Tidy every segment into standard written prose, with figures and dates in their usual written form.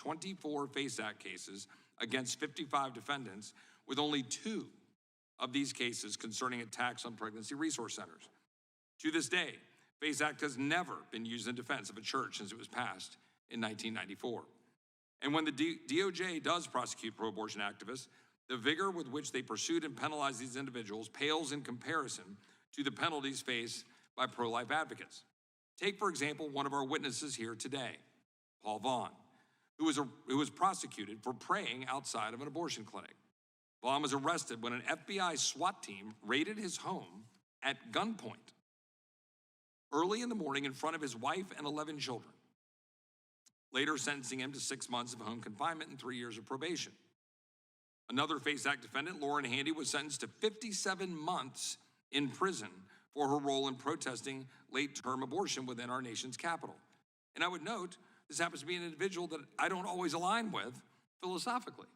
24 FACE Act cases against 55 defendants, with only 2 of these cases concerning attacks on pregnancy resource centers. To this day, FACE Act has never been used in defense of a church since it was passed in 1994. And when the DOJ does prosecute pro-abortion activists, the vigor with which they pursued and penalized these individuals pales in comparison to the penalties faced by pro-life advocates. Take, for example, one of our witnesses here today, Paul Vaughn, who was prosecuted for praying outside of an abortion clinic. Vaughn was arrested when an FBI SWAT team raided his home at gunpoint early in the morning in front of his wife and 11 children, later sentencing him to 6 months of home confinement and 3 years of probation. Another FACE Act defendant, Lauren Handy, was sentenced to 57 months in prison for her role in protesting late-term abortion within our nation's capital. And I would note, this happens to be an individual that I don't always align with philosophically.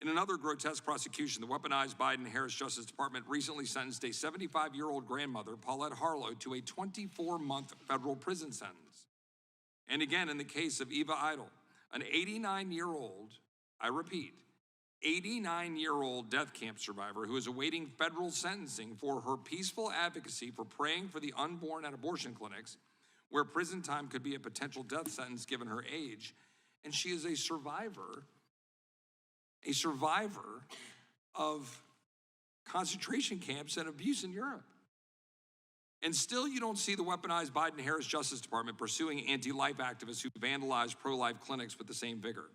In another grotesque prosecution, the weaponized Biden-Harris Justice Department recently sentenced a 75-year-old grandmother, Paulette Harlow, to a 24-month federal prison sentence. And again, in the case of Eva Idle, an 89-year-old, I repeat, 89-year-old death camp survivor who is awaiting federal sentencing for her peaceful advocacy for praying for the unborn at abortion clinics, where prison time could be a potential death sentence given her age. And she is a survivor of concentration camps and abuse in Europe. And still you don't see the weaponized Biden-Harris Justice Department pursuing anti-life activists who vandalize pro-life clinics with the same vigor.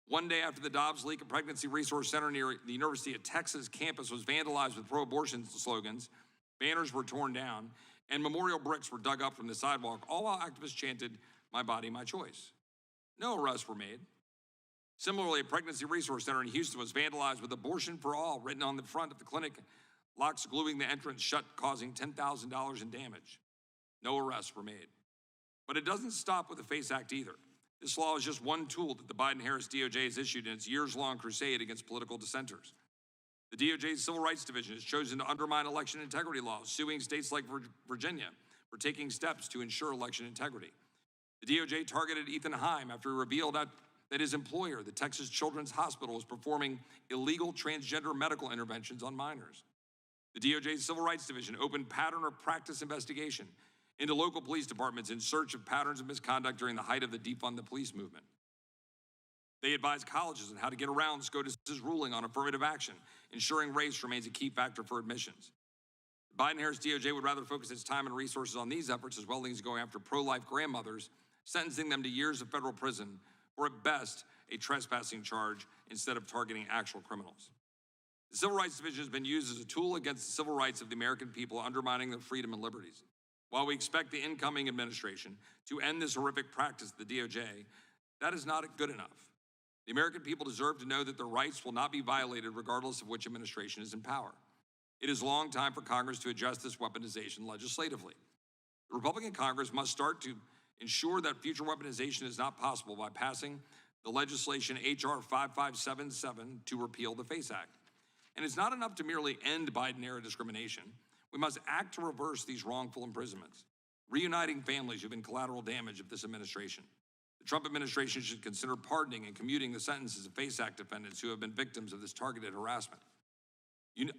One day after the Dobbs leak, a pregnancy resource center near the University of Texas campus was vandalized with pro-abortion slogans, banners were torn down, and memorial bricks were dug up from the sidewalk, all while activists chanted, "My body, my choice." No arrests were made. Similarly, a pregnancy resource center in Houston was vandalized with "Abortion for All" written on the front of the clinic, locks gluing the entrance shut, causing $10,000 in damage. No arrests were made. But it doesn't stop with the FACE Act either. This law is just one tool that the Biden-Harris DOJ has issued in its years-long crusade against political dissenters. The DOJ's Civil Rights Division has chosen to undermine election integrity laws, suing states like Virginia for taking steps to ensure election integrity. The DOJ targeted Ethan Heim after he revealed that his employer, the Texas Children's Hospital, was performing illegal transgender medical interventions on minors. The DOJ's Civil Rights Division opened pattern or practice investigation into local police departments in search of patterns of misconduct during the height of the defund the police movement. They advised colleges on how to get around SCOTUS's ruling on affirmative action, ensuring race remains a key factor for admissions. The Biden-Harris DOJ would rather focus its time and resources on these efforts as well as going after pro-life grandmothers, sentencing them to years of federal prison, or at best, a trespassing charge instead of targeting actual criminals. The Civil Rights Division has been used as a tool against the civil rights of the American people, undermining their freedom and liberties. While we expect the incoming administration to end this horrific practice at the DOJ, that is not good enough. The American people deserve to know that their rights will not be violated regardless of which administration is in power. It is long time for Congress to address this weaponization legislatively. The Republican Congress must start to ensure that future weaponization is not possible by passing the legislation H.R. 5577 to repeal the FACE Act. And it's not enough to merely end Biden-era discrimination. We must act to reverse these wrongful imprisonments, reuniting families who've been collateral damage of this administration. The Trump administration should consider pardoning and commuting the sentences of FACE Act defendants who have been victims of this targeted harassment.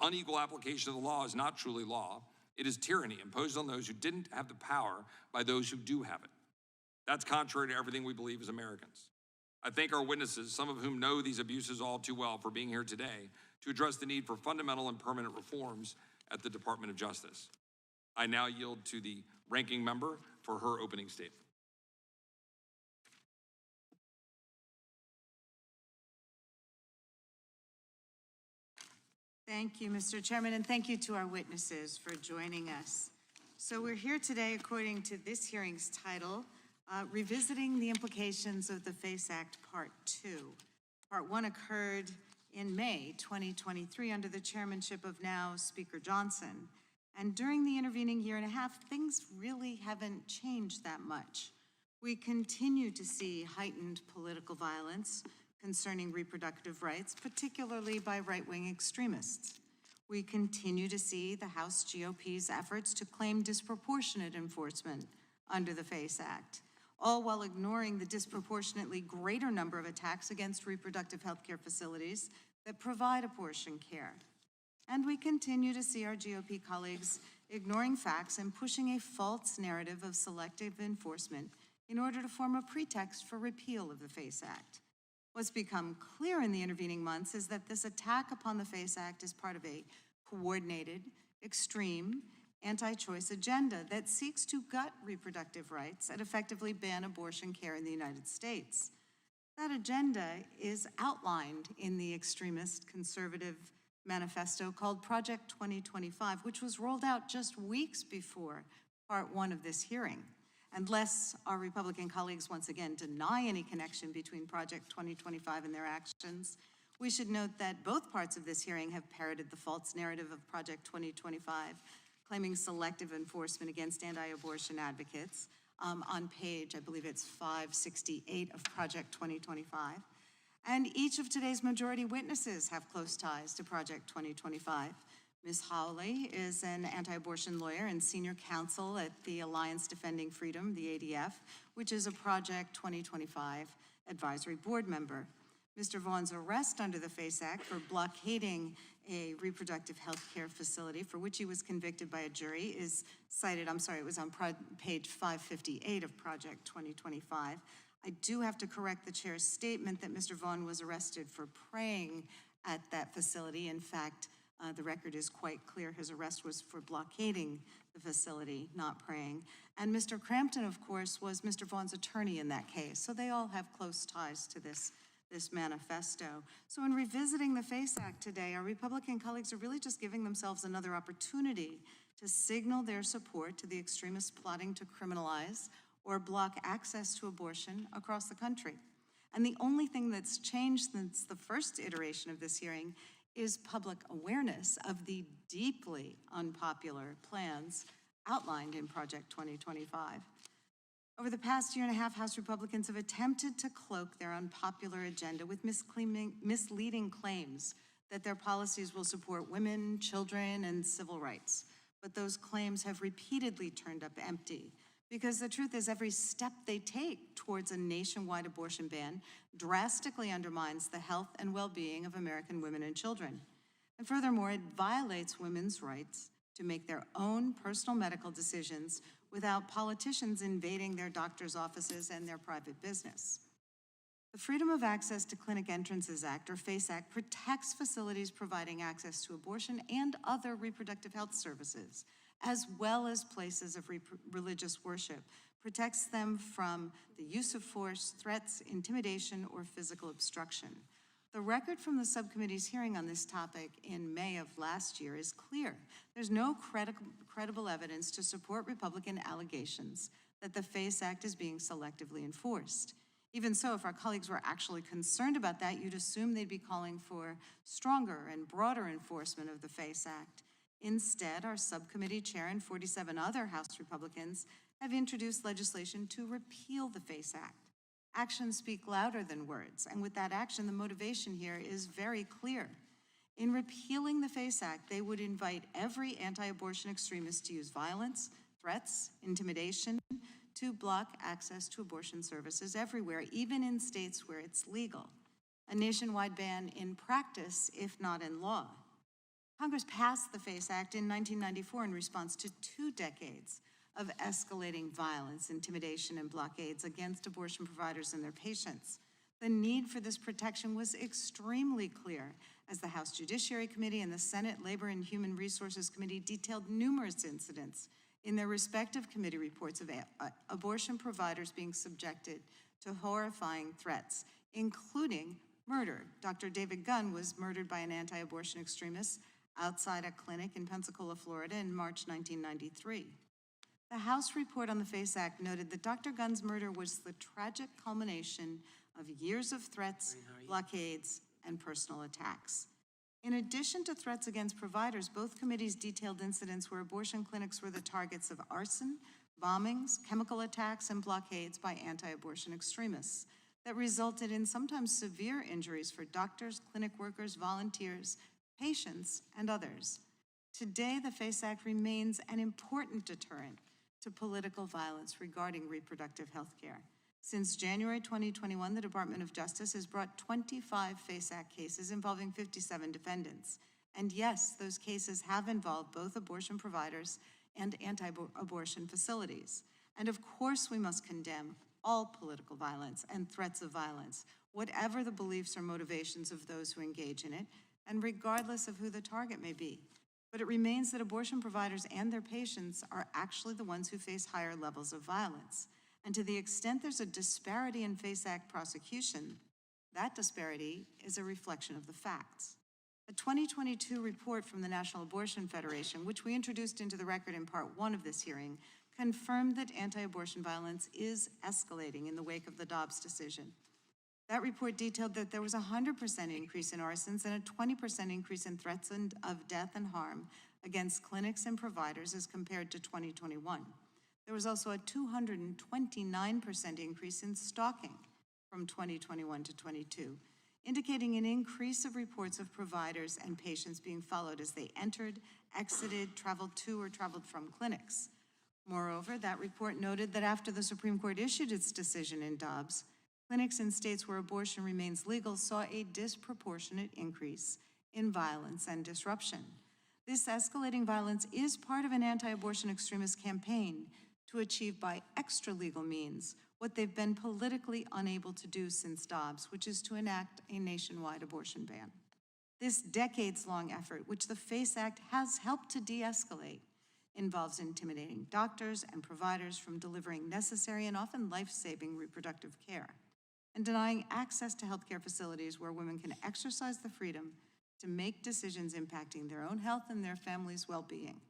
Unequal application of the law is not truly law. It is tyranny imposed on those who didn't have the power by those who do have it. That's contrary to everything we believe as Americans. I thank our witnesses, some of whom know these abuses all too well, for being here today to address the need for fundamental and permanent reforms at the Department of Justice. I now yield to the ranking member for her opening statement. Thank you, Mr. Chairman, and thank you to our witnesses for joining us. So we're here today, according to this hearing's title, revisiting the implications of the FACE Act Part 2. Part 1 occurred in May 2023 under the chairmanship of now Speaker Johnson. And during the intervening year and a half, things really haven't changed that much. We continue to see heightened political violence concerning reproductive rights, particularly by right-wing extremists. We continue to see the House GOP's efforts to claim disproportionate enforcement under the FACE Act. all while ignoring the disproportionately greater number of attacks against reproductive health care facilities that provide abortion care. And we continue to see our GOP colleagues ignoring facts and pushing a false narrative of selective enforcement in order to form a pretext for repeal of the FACE Act. What's become clear in the intervening months is that this attack upon the FACE Act is part of a coordinated, extreme, anti-choice agenda that seeks to gut reproductive rights and effectively ban abortion care in the United States. That agenda is outlined in the extremist conservative manifesto called Project 2025, which was rolled out just weeks before part one of this hearing. And lest our Republican colleagues once again deny any connection between Project 2025 and their actions, we should note that both parts of this hearing have parroted the false narrative of Project 2025, claiming selective enforcement against anti-abortion advocates on page, I believe it's 568 of Project 2025. And each of today's majority witnesses have close ties to Project 2025. Ms. Hawley is an anti-abortion lawyer and senior counsel at the Alliance Defending Freedom, the ADF, which is a Project 2025 advisory board member. Mr. Vaughn's arrest under the FACE Act for blockading a reproductive health care facility for which he was convicted by a jury is cited, it was on page 558 of Project 2025. I do have to correct the chair's statement that Mr. Vaughn was arrested for praying at that facility. In fact, the record is quite clear. His arrest was for blockading the facility, not praying. And Mr. Crampton, of course, was Mr. Vaughn's attorney in that case. So they all have close ties to this manifesto. So in revisiting the FACE Act today, our Republican colleagues are really just giving themselves another opportunity to signal their support to the extremists plotting to criminalize or block access to abortion across the country. And the only thing that's changed since the first iteration of this hearing is public awareness of the deeply unpopular plans outlined in Project 2025. Over the past year and a half, House Republicans have attempted to cloak their unpopular agenda with misleading claims that their policies will support women, children, and civil rights. But those claims have repeatedly turned up empty, because the truth is every step they take towards a nationwide abortion ban drastically undermines the health and well-being of American women and children. And furthermore, it violates women's rights to make their own personal medical decisions without politicians invading their doctors' offices and their private business. The Freedom of Access to Clinic Entrances Act, or FACE Act, protects facilities providing access to abortion and other reproductive health services, as well as places of religious worship, protects them from the use of force, threats, intimidation, or physical obstruction. The record from the subcommittee's hearing on this topic in May of last year is clear. There's no credible evidence to support Republican allegations that the FACE Act is being selectively enforced. Even so, if our colleagues were actually concerned about that, you'd assume they'd be calling for stronger and broader enforcement of the FACE Act. Instead, our subcommittee chair and 47 other House Republicans have introduced legislation to repeal the FACE Act. Actions speak louder than words, and with that action, the motivation here is very clear. In repealing the FACE Act, they would invite every anti-abortion extremist to use violence, threats, intimidation, to block access to abortion services everywhere, even in states where it's legal. A nationwide ban in practice, if not in law. Congress passed the FACE Act in 1994 in response to 2 decades of escalating violence, intimidation, and blockades against abortion providers and their patients. The need for this protection was extremely clear as the House Judiciary Committee and the Senate Labor and Human Resources Committee detailed numerous incidents in their respective committee reports of abortion providers being subjected to horrifying threats, including murder. Dr. David Gunn was murdered by an anti-abortion extremist outside a clinic in Pensacola, Florida in March 1993. The House report on the FACE Act noted that Dr. Gunn's murder was the tragic culmination of years of threats, blockades, and personal attacks. In addition to threats against providers, both committees detailed incidents where abortion clinics were the targets of arson, bombings, chemical attacks, and blockades by anti-abortion extremists that resulted in sometimes severe injuries for doctors, clinic workers, volunteers, patients, and others. Today, the FACE Act remains an important deterrent to political violence regarding reproductive health care. Since January 2021, the Department of Justice has brought 25 FACE Act cases involving 57 defendants. And yes, those cases have involved both abortion providers and anti-abortion facilities. And of course, we must condemn all political violence and threats of violence, whatever the beliefs or motivations of those who engage in it, and regardless of who the target may be. But it remains that abortion providers and their patients are actually the ones who face higher levels of violence. And to the extent there's a disparity in FACE Act prosecution, that disparity is a reflection of the facts. A 2022 report from the National Abortion Federation, which we introduced into the record in part 1 of this hearing, confirmed that anti-abortion violence is escalating in the wake of the Dobbs decision. That report detailed that there was a 100% increase in arsons and a 20% increase in threats of death and harm against clinics and providers as compared to 2021. There was also a 229% increase in stalking from 2021 to 22, indicating an increase of reports of providers and patients being followed as they entered, exited, traveled to, or traveled from clinics. Moreover, that report noted that after the Supreme Court issued its decision in Dobbs, clinics in states where abortion remains legal saw a disproportionate increase in violence and disruption. This escalating violence is part of an anti-abortion extremist campaign to achieve by extra-legal means what they've been politically unable to do since Dobbs, which is to enact a nationwide abortion ban. This decades-long effort, which the FACE Act has helped to de-escalate, involves intimidating doctors and providers from delivering necessary and often life-saving reproductive care, and denying access to healthcare facilities where women can exercise the freedom to make decisions impacting their own health and their family's well-being.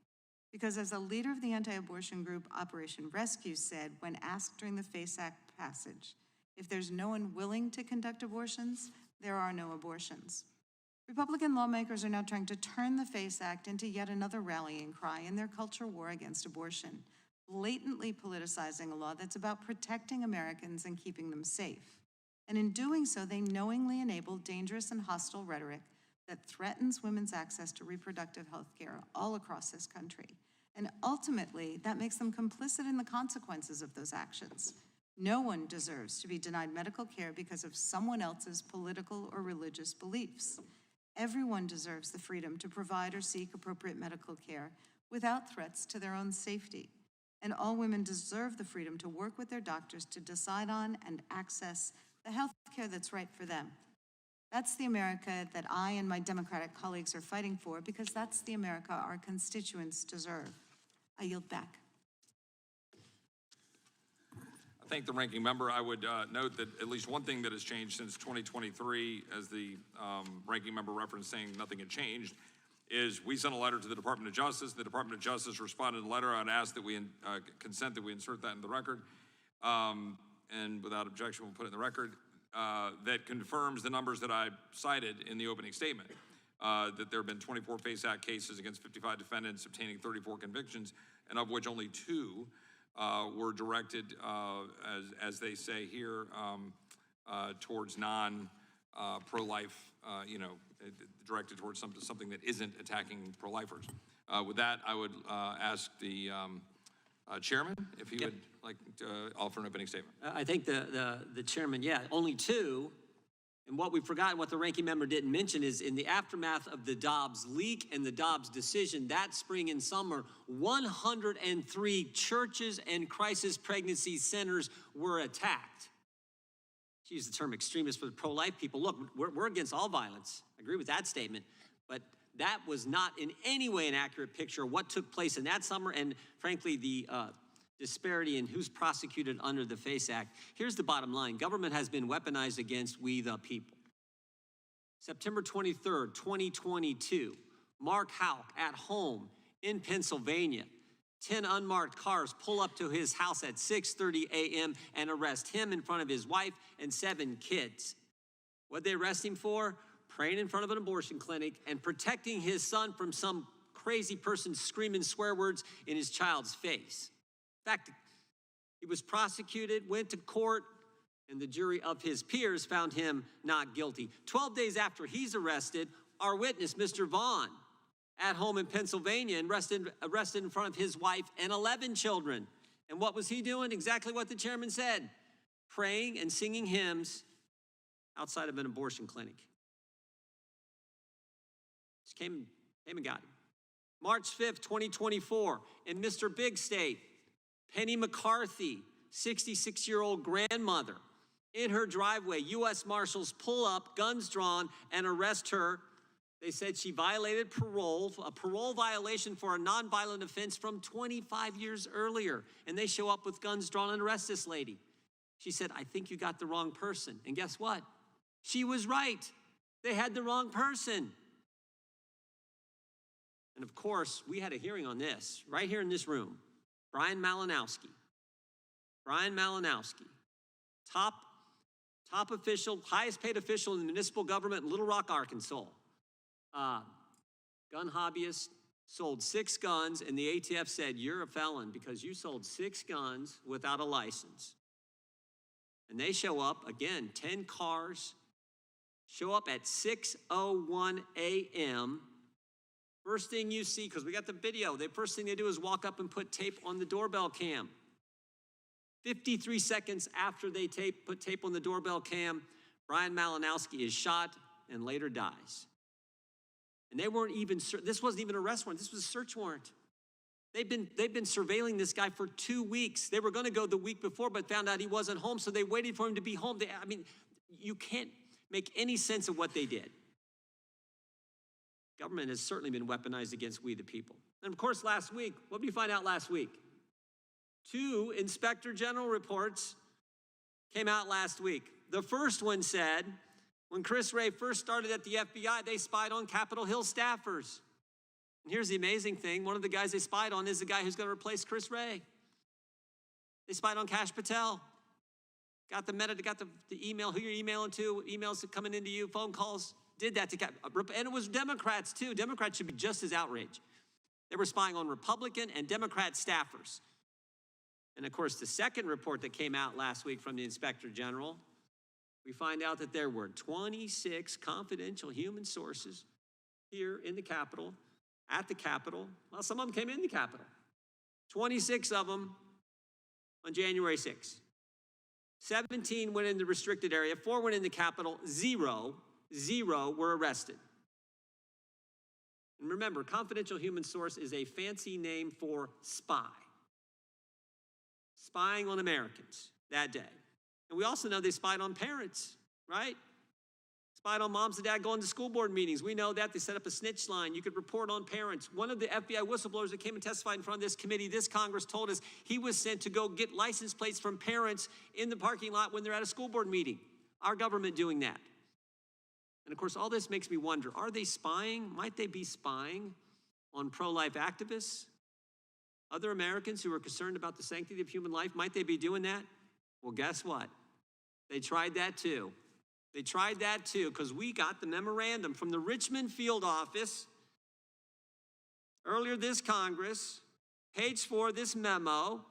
Because as a leader of the anti-abortion group Operation Rescue said when asked during the FACE Act passage, if there's no one willing to conduct abortions, there are no abortions. Republican lawmakers are now trying to turn the FACE Act into yet another rallying cry in their culture war against abortion, blatantly politicizing a law that's about protecting Americans and keeping them safe. And in doing so, they knowingly enable dangerous and hostile rhetoric that threatens women's access to reproductive health care all across this country. And ultimately, that makes them complicit in the consequences of those actions. No one deserves to be denied medical care because of someone else's political or religious beliefs. Everyone deserves the freedom to provide or seek appropriate medical care without threats to their own safety. And all women deserve the freedom to work with their doctors to decide on and access the health care that's right for them. That's the America that I and my Democratic colleagues are fighting for, because that's the America our constituents deserve. I yield back. I thank the ranking member. I would note that at least one thing that has changed since 2023, as the ranking member referenced saying nothing had changed, is we sent a letter to the Department of Justice. The Department of Justice responded in the letter. I'd ask that we consent that we insert that in the record. And without objection, we'll put it in the record. That confirms the numbers that I cited in the opening statement, that there have been 24 FACE Act cases against 55 defendants, obtaining 34 convictions, and of which only 2 were directed, as they say here, towards non-pro-life, directed towards something that isn't attacking pro-lifers. With that, I would ask the chairman if he would like to offer an opening statement. I think the chairman, only 2. And what we've forgotten, what the ranking member didn't mention, is in the aftermath of the Dobbs leak and the Dobbs decision that spring and summer, 103 churches and crisis pregnancy centers were attacked. To use the term extremist for the pro-life people, look, we're against all violence. I agree with that statement, but that was not in any way an accurate picture of what took place in that summer, and frankly, the disparity in who's prosecuted under the FACE Act. Here's the bottom line. Government has been weaponized against we the people. September 23rd, 2022, Mark Houck at home in Pennsylvania. 10 unmarked cars pull up to his house at 6:30 a.m. and arrest him in front of his wife and 7 kids. What'd they arrest him for? Praying in front of an abortion clinic and protecting his son from some crazy person screaming swear words in his child's face. In fact, he was prosecuted, went to court, and the jury of his peers found him not guilty. 12 days after he's arrested, our witness, Mr. Vaughn, at home in Pennsylvania, and arrested in front of his wife and 11 children. And what was he doing? Exactly what the chairman said. Praying and singing hymns outside of an abortion clinic. Just came and got him. March 5th, 2024, in Mr. Big State, Penny McCarthy, 66-year-old grandmother, in her driveway, U.S. Marshals pull up, guns drawn, and arrest her. They said she violated parole, a parole violation for a nonviolent offense from 25 years earlier. And they show up with guns drawn and arrest this lady. She said, I think you got the wrong person. And guess what? She was right. They had the wrong person. And of course, we had a hearing on this right here in this room. Brian Malinowski, top official, highest paid official in the municipal government in Little Rock, Arkansas. Gun hobbyist, sold 6 guns, and the ATF said, you're a felon because you sold 6 guns without a license. And they show up, again, 10 cars, show up at 6:01 a.m. First thing you see, because we got the video, the first thing they do is walk up and put tape on the doorbell cam. 53 seconds after they put tape on the doorbell cam, Brian Malinowski is shot and later dies. And they weren't even, this wasn't even an arrest warrant, this was a search warrant. They've been surveilling this guy for 2 weeks. They were gonna go the week before, but found out he wasn't home, so they waited for him to be home. You can't make any sense of what they did. Government has certainly been weaponized against we the people. And of course, last week, what did we find out last week? 2 Inspector General reports came out last week. The first one said, when Chris Wray first started at the FBI, they spied on Capitol Hill staffers. And here's the amazing thing. One of the guys they spied on is the guy who's going to replace Chris Wray. They spied on Kash Patel. Got the email, who you're emailing to, emails coming into you, phone calls. Did that to, and it was Democrats too. Democrats should be just as outraged. They were spying on Republican and Democrat staffers. And of course, the second report that came out last week from the Inspector General, we find out that there were 26 confidential human sources here in the Capitol, at the Capitol. Well, some of them came in the Capitol. 26 of them on January 6th. 17 went in the restricted area, 4 went in the Capitol, 0 were arrested. And remember, confidential human source is a fancy name for spy. Spying on Americans that day. And we also know they spied on parents, right? Spied on moms and dad going to school board meetings. We know that. They set up a snitch line. You could report on parents. One of the FBI whistleblowers that came and testified in front of this committee, this Congress, told us he was sent to go get license plates from parents in the parking lot when they're at a school board meeting. Our government doing that. And of course, all this makes me wonder, are they spying? Might they be spying on pro-life activists? Other Americans who are concerned about the sanctity of human life, might they be doing that? Well, guess what? They tried that too. They tried that too, because we got the memorandum from the Richmond field office earlier this Congress. Page 4 of this memo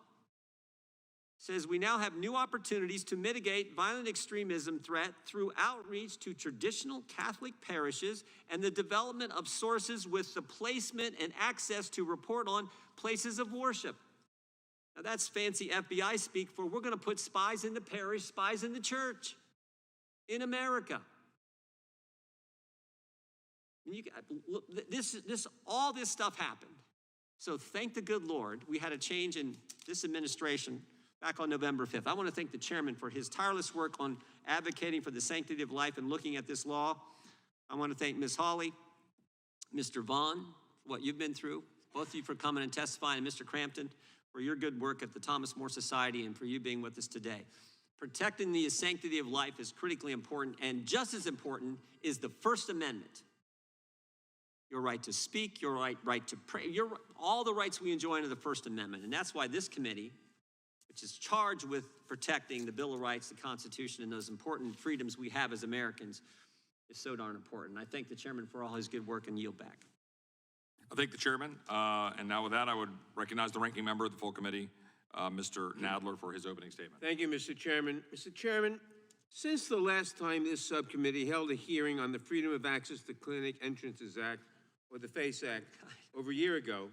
says we now have new opportunities to mitigate violent extremism threat through outreach to traditional Catholic parishes and the development of sources with the placement and access to report on places of worship. Now that's fancy FBI speak for we're going to put spies in the parish, spies in the church in America. And all this stuff happened. So thank the good Lord, we had a change in this administration back on November 5th. I want to thank the chairman for his tireless work on advocating for the sanctity of life and looking at this law. I want to thank Ms. Hawley, Mr. Vaughn, what you've been through, both of you for coming and testifying, and Mr. Crampton, for your good work at the Thomas More Society and for you being with us today. Protecting the sanctity of life is critically important, and just as important is the First Amendment. Your right to speak, your right to pray, all the rights we enjoy under the First Amendment. And that's why this committee, which is charged with protecting the Bill of Rights, the Constitution, and those important freedoms we have as Americans, is so darn important. I thank the chairman for all his good work and yield back. I thank the chairman. And now with that, I would recognize the ranking member of the full committee, Mr. Nadler, for his opening statement. Thank you, Mr. Chairman. Mr. Chairman, since the last time this subcommittee held a hearing on the Freedom of Access to Clinic Entrances Act, or the FACE Act, over a year ago,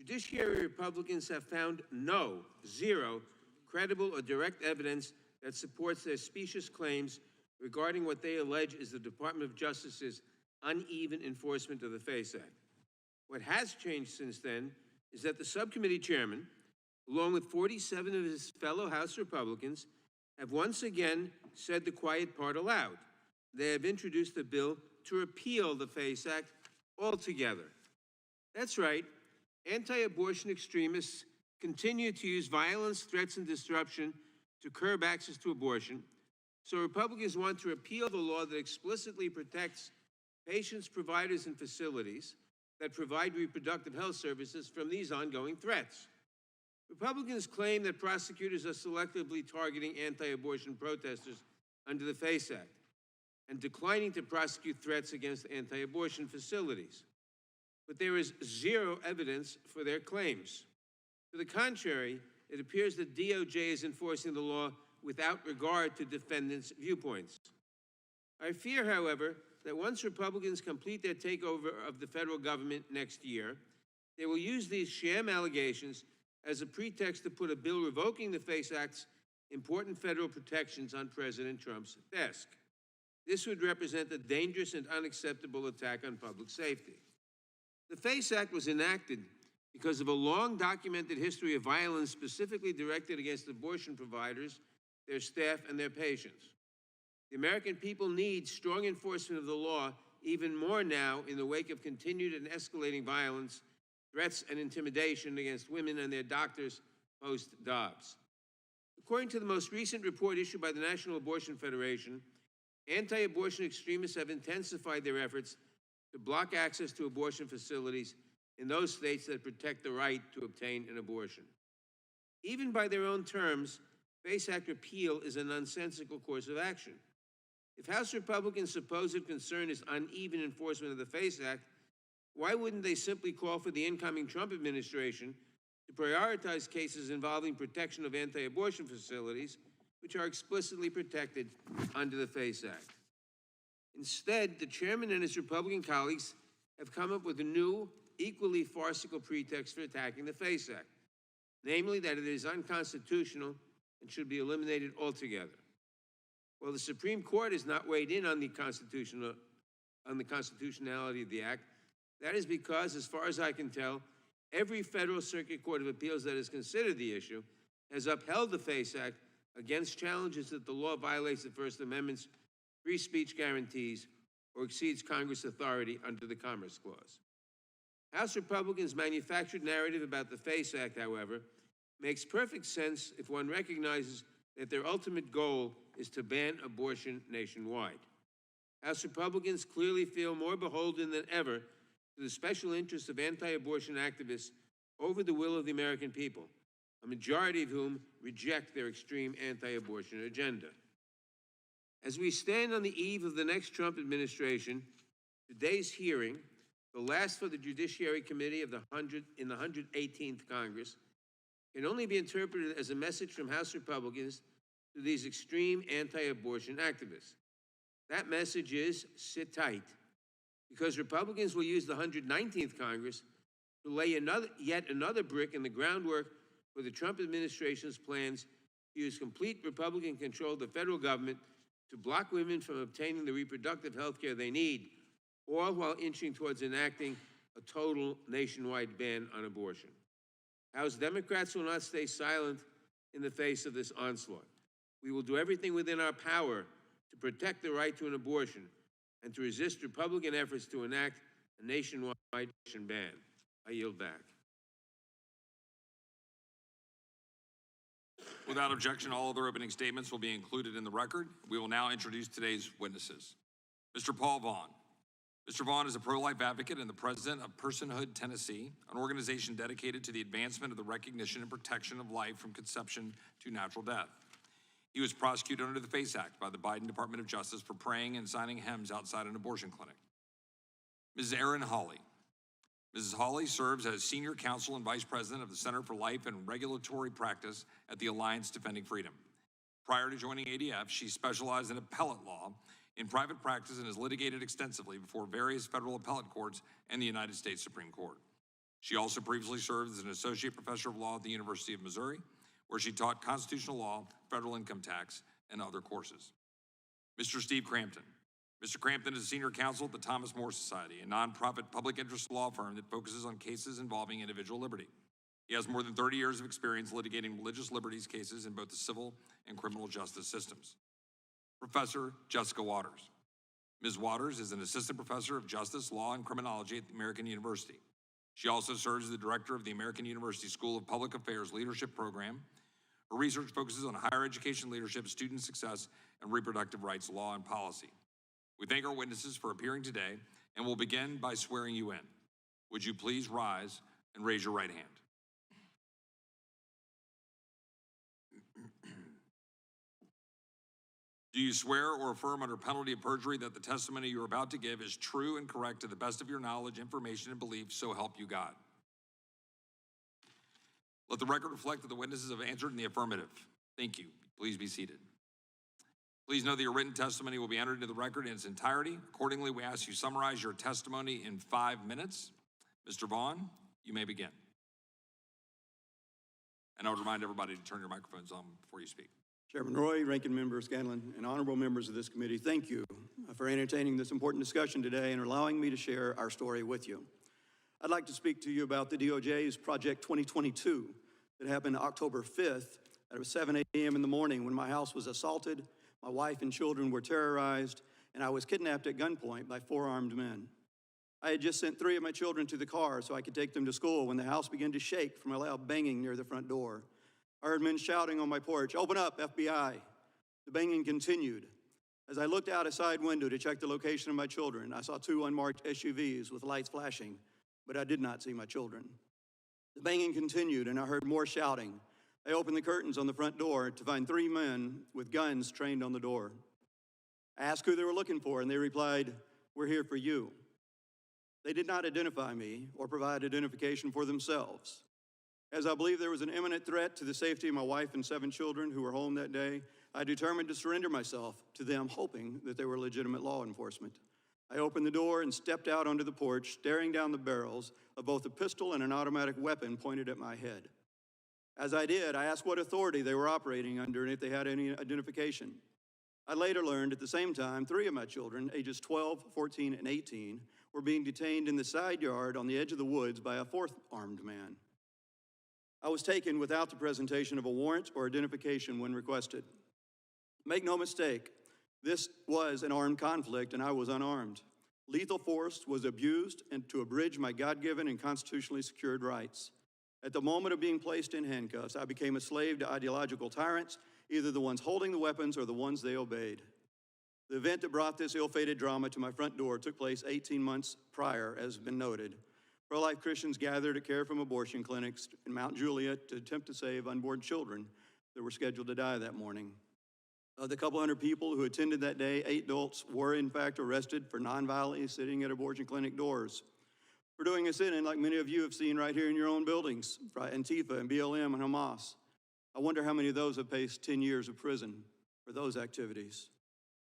Judiciary Republicans have found zero credible or direct evidence that supports their specious claims regarding what they allege is the Department of Justice's uneven enforcement of the FACE Act. What has changed since then is that the subcommittee chairman, along with 47 of his fellow House Republicans, have once again said the quiet part aloud. They have introduced a bill to repeal the FACE Act altogether. That's right, anti-abortion extremists continue to use violence, threats, and disruption to curb access to abortion. So Republicans want to repeal the law that explicitly protects patients, providers, and facilities that provide reproductive health services from these ongoing threats. Republicans claim that prosecutors are selectively targeting anti-abortion protesters under the FACE Act and declining to prosecute threats against anti-abortion facilities. But there is zero evidence for their claims. To the contrary, it appears that DOJ is enforcing the law without regard to defendants' viewpoints. I fear, however, that once Republicans complete their takeover of the federal government next year, they will use these sham allegations as a pretext to put a bill revoking the FACE Act's important federal protections on President Trump's desk. This would represent a dangerous and unacceptable attack on public safety. The FACE Act was enacted because of a long documented history of violence specifically directed against abortion providers, their staff, and their patients. The American people need strong enforcement of the law even more now in the wake of continued and escalating violence, threats, and intimidation against women and their doctors post-Dobbs. According to the most recent report issued by the National Abortion Federation, anti-abortion extremists have intensified their efforts to block access to abortion facilities in those states that protect the right to obtain an abortion. Even by their own terms, FACE Act repeal is a nonsensical course of action. If House Republicans' supposed concern is uneven enforcement of the FACE Act, why wouldn't they simply call for the incoming Trump administration to prioritize cases involving protection of anti-abortion facilities, which are explicitly protected under the FACE Act? Instead, the chairman and his Republican colleagues have come up with a new, equally farcical pretext for attacking the FACE Act, namely that it is unconstitutional and should be eliminated altogether. While the Supreme Court has not weighed in on the constitutionality of the act, that is because, as far as I can tell, every federal circuit court of appeals that has considered the issue has upheld the FACE Act against challenges that the law violates the First Amendment's free speech guarantees or exceeds Congress' authority under the Commerce Clause. House Republicans' manufactured narrative about the FACE Act, however, makes perfect sense if one recognizes that their ultimate goal is to ban abortion nationwide. House Republicans clearly feel more beholden than ever to the special interests of anti-abortion activists over the will of the American people, a majority of whom reject their extreme anti-abortion agenda. As we stand on the eve of the next Trump administration, today's hearing, the last for the Judiciary Committee in the 118th Congress, can only be interpreted as a message from House Republicans to these extreme anti-abortion activists. That message is, sit tight, because Republicans will use the 119th Congress to lay yet another brick in the groundwork for the Trump administration's plans to use complete Republican control of the federal government to block women from obtaining the reproductive health care they need, all while inching towards enacting a total nationwide ban on abortion. House Democrats will not stay silent in the face of this onslaught. We will do everything within our power to protect the right to an abortion and to resist Republican efforts to enact a nationwide abortion ban. I yield back. Without objection, all other opening statements will be included in the record. We will now introduce today's witnesses. Mr. Paul Vaughn. Mr. Vaughn is a pro-life advocate and the president of Personhood Tennessee, an organization dedicated to the advancement of the recognition and protection of life from conception to natural death. He was prosecuted under the FACE Act by the Biden Department of Justice for praying and signing hymns outside an abortion clinic. Mrs. Erin Hawley. Mrs. Hawley serves as senior counsel and vice president of the Center for Life and Regulatory Practice at the Alliance Defending Freedom. Prior to joining ADF, she specialized in appellate law in private practice and has litigated extensively before various federal appellate courts and the United States Supreme Court. She also previously served as an associate professor of law at the University of Missouri, where she taught constitutional law, federal income tax, and other courses. Mr. Steve Crampton. Mr. Crampton is a senior counsel at the Thomas More Society, a nonprofit public interest law firm that focuses on cases involving individual liberty. He has more than 30 years of experience litigating religious liberties cases in both the civil and criminal justice systems. Professor Jessica Waters. Ms. Waters is an assistant professor of justice, law, and criminology at the American University. She also serves as the director of the American University School of Public Affairs Leadership Program. Her research focuses on higher education leadership, student success, and reproductive rights law and policy. We thank our witnesses for appearing today, and we'll begin by swearing you in. Would you please rise and raise your right hand? Do you swear or affirm under penalty of perjury that the testimony you're about to give is true and correct to the best of your knowledge, information, and belief, so help you God? Let the record reflect that the witnesses have answered in the affirmative. Thank you. Please be seated. Please know that your written testimony will be entered into the record in its entirety. Accordingly, we ask you summarize your testimony in 5 minutes. Mr. Vaughn, you may begin. And I would remind everybody to turn your microphones on before you speak. Chairman Roy, Ranking Member Scanlon, and honorable members of this committee, thank you for entertaining this important discussion today and allowing me to share our story with you. I'd like to speak to you about the DOJ's Project 2022 that happened October 5th at 7 a.m. in the morning when my house was assaulted, my wife and children were terrorized, and I was kidnapped at gunpoint by 4 armed men. I had just sent 3 of my children to the car so I could take them to school when the house began to shake from a loud banging near the front door. I heard men shouting on my porch, "Open up, FBI." The banging continued. As I looked out a side window to check the location of my children, I saw 2 unmarked SUVs with lights flashing, but I did not see my children. The banging continued, and I heard more shouting. I opened the curtains on the front door to find 3 men with guns trained on the door. I asked who they were looking for, and they replied, "We're here for you." They did not identify me or provide identification for themselves. As I believed there was an imminent threat to the safety of my wife and 7 children who were home that day, I determined to surrender myself to them, hoping that they were legitimate law enforcement. I opened the door and stepped out onto the porch, staring down the barrels of both a pistol and an automatic weapon pointed at my head. As I did, I asked what authority they were operating under and if they had any identification. I later learned at the same time 3 of my children, ages 12, 14, and 18, were being detained in the side yard on the edge of the woods by a 4th armed man. I was taken without the presentation of a warrant or identification when requested. Make no mistake, this was an armed conflict and I was unarmed. Lethal force was abused and to abridge my God-given and constitutionally secured rights. At the moment of being placed in handcuffs, I became a slave to ideological tyrants, either the ones holding the weapons or the ones they obeyed. The event that brought this ill-fated drama to my front door took place 18 months prior, as has been noted. Pro-life Christians gathered at care from abortion clinics in Mount Juliet to attempt to save unborn children that were scheduled to die that morning. Of the couple hundred people who attended that day, 8 adults were in fact arrested for nonviolently sitting at abortion clinic doors. For doing a sit-in like many of you have seen right here in your own buildings, Antifa and BLM and Hamas. I wonder how many of those have faced 10 years of prison for those activities.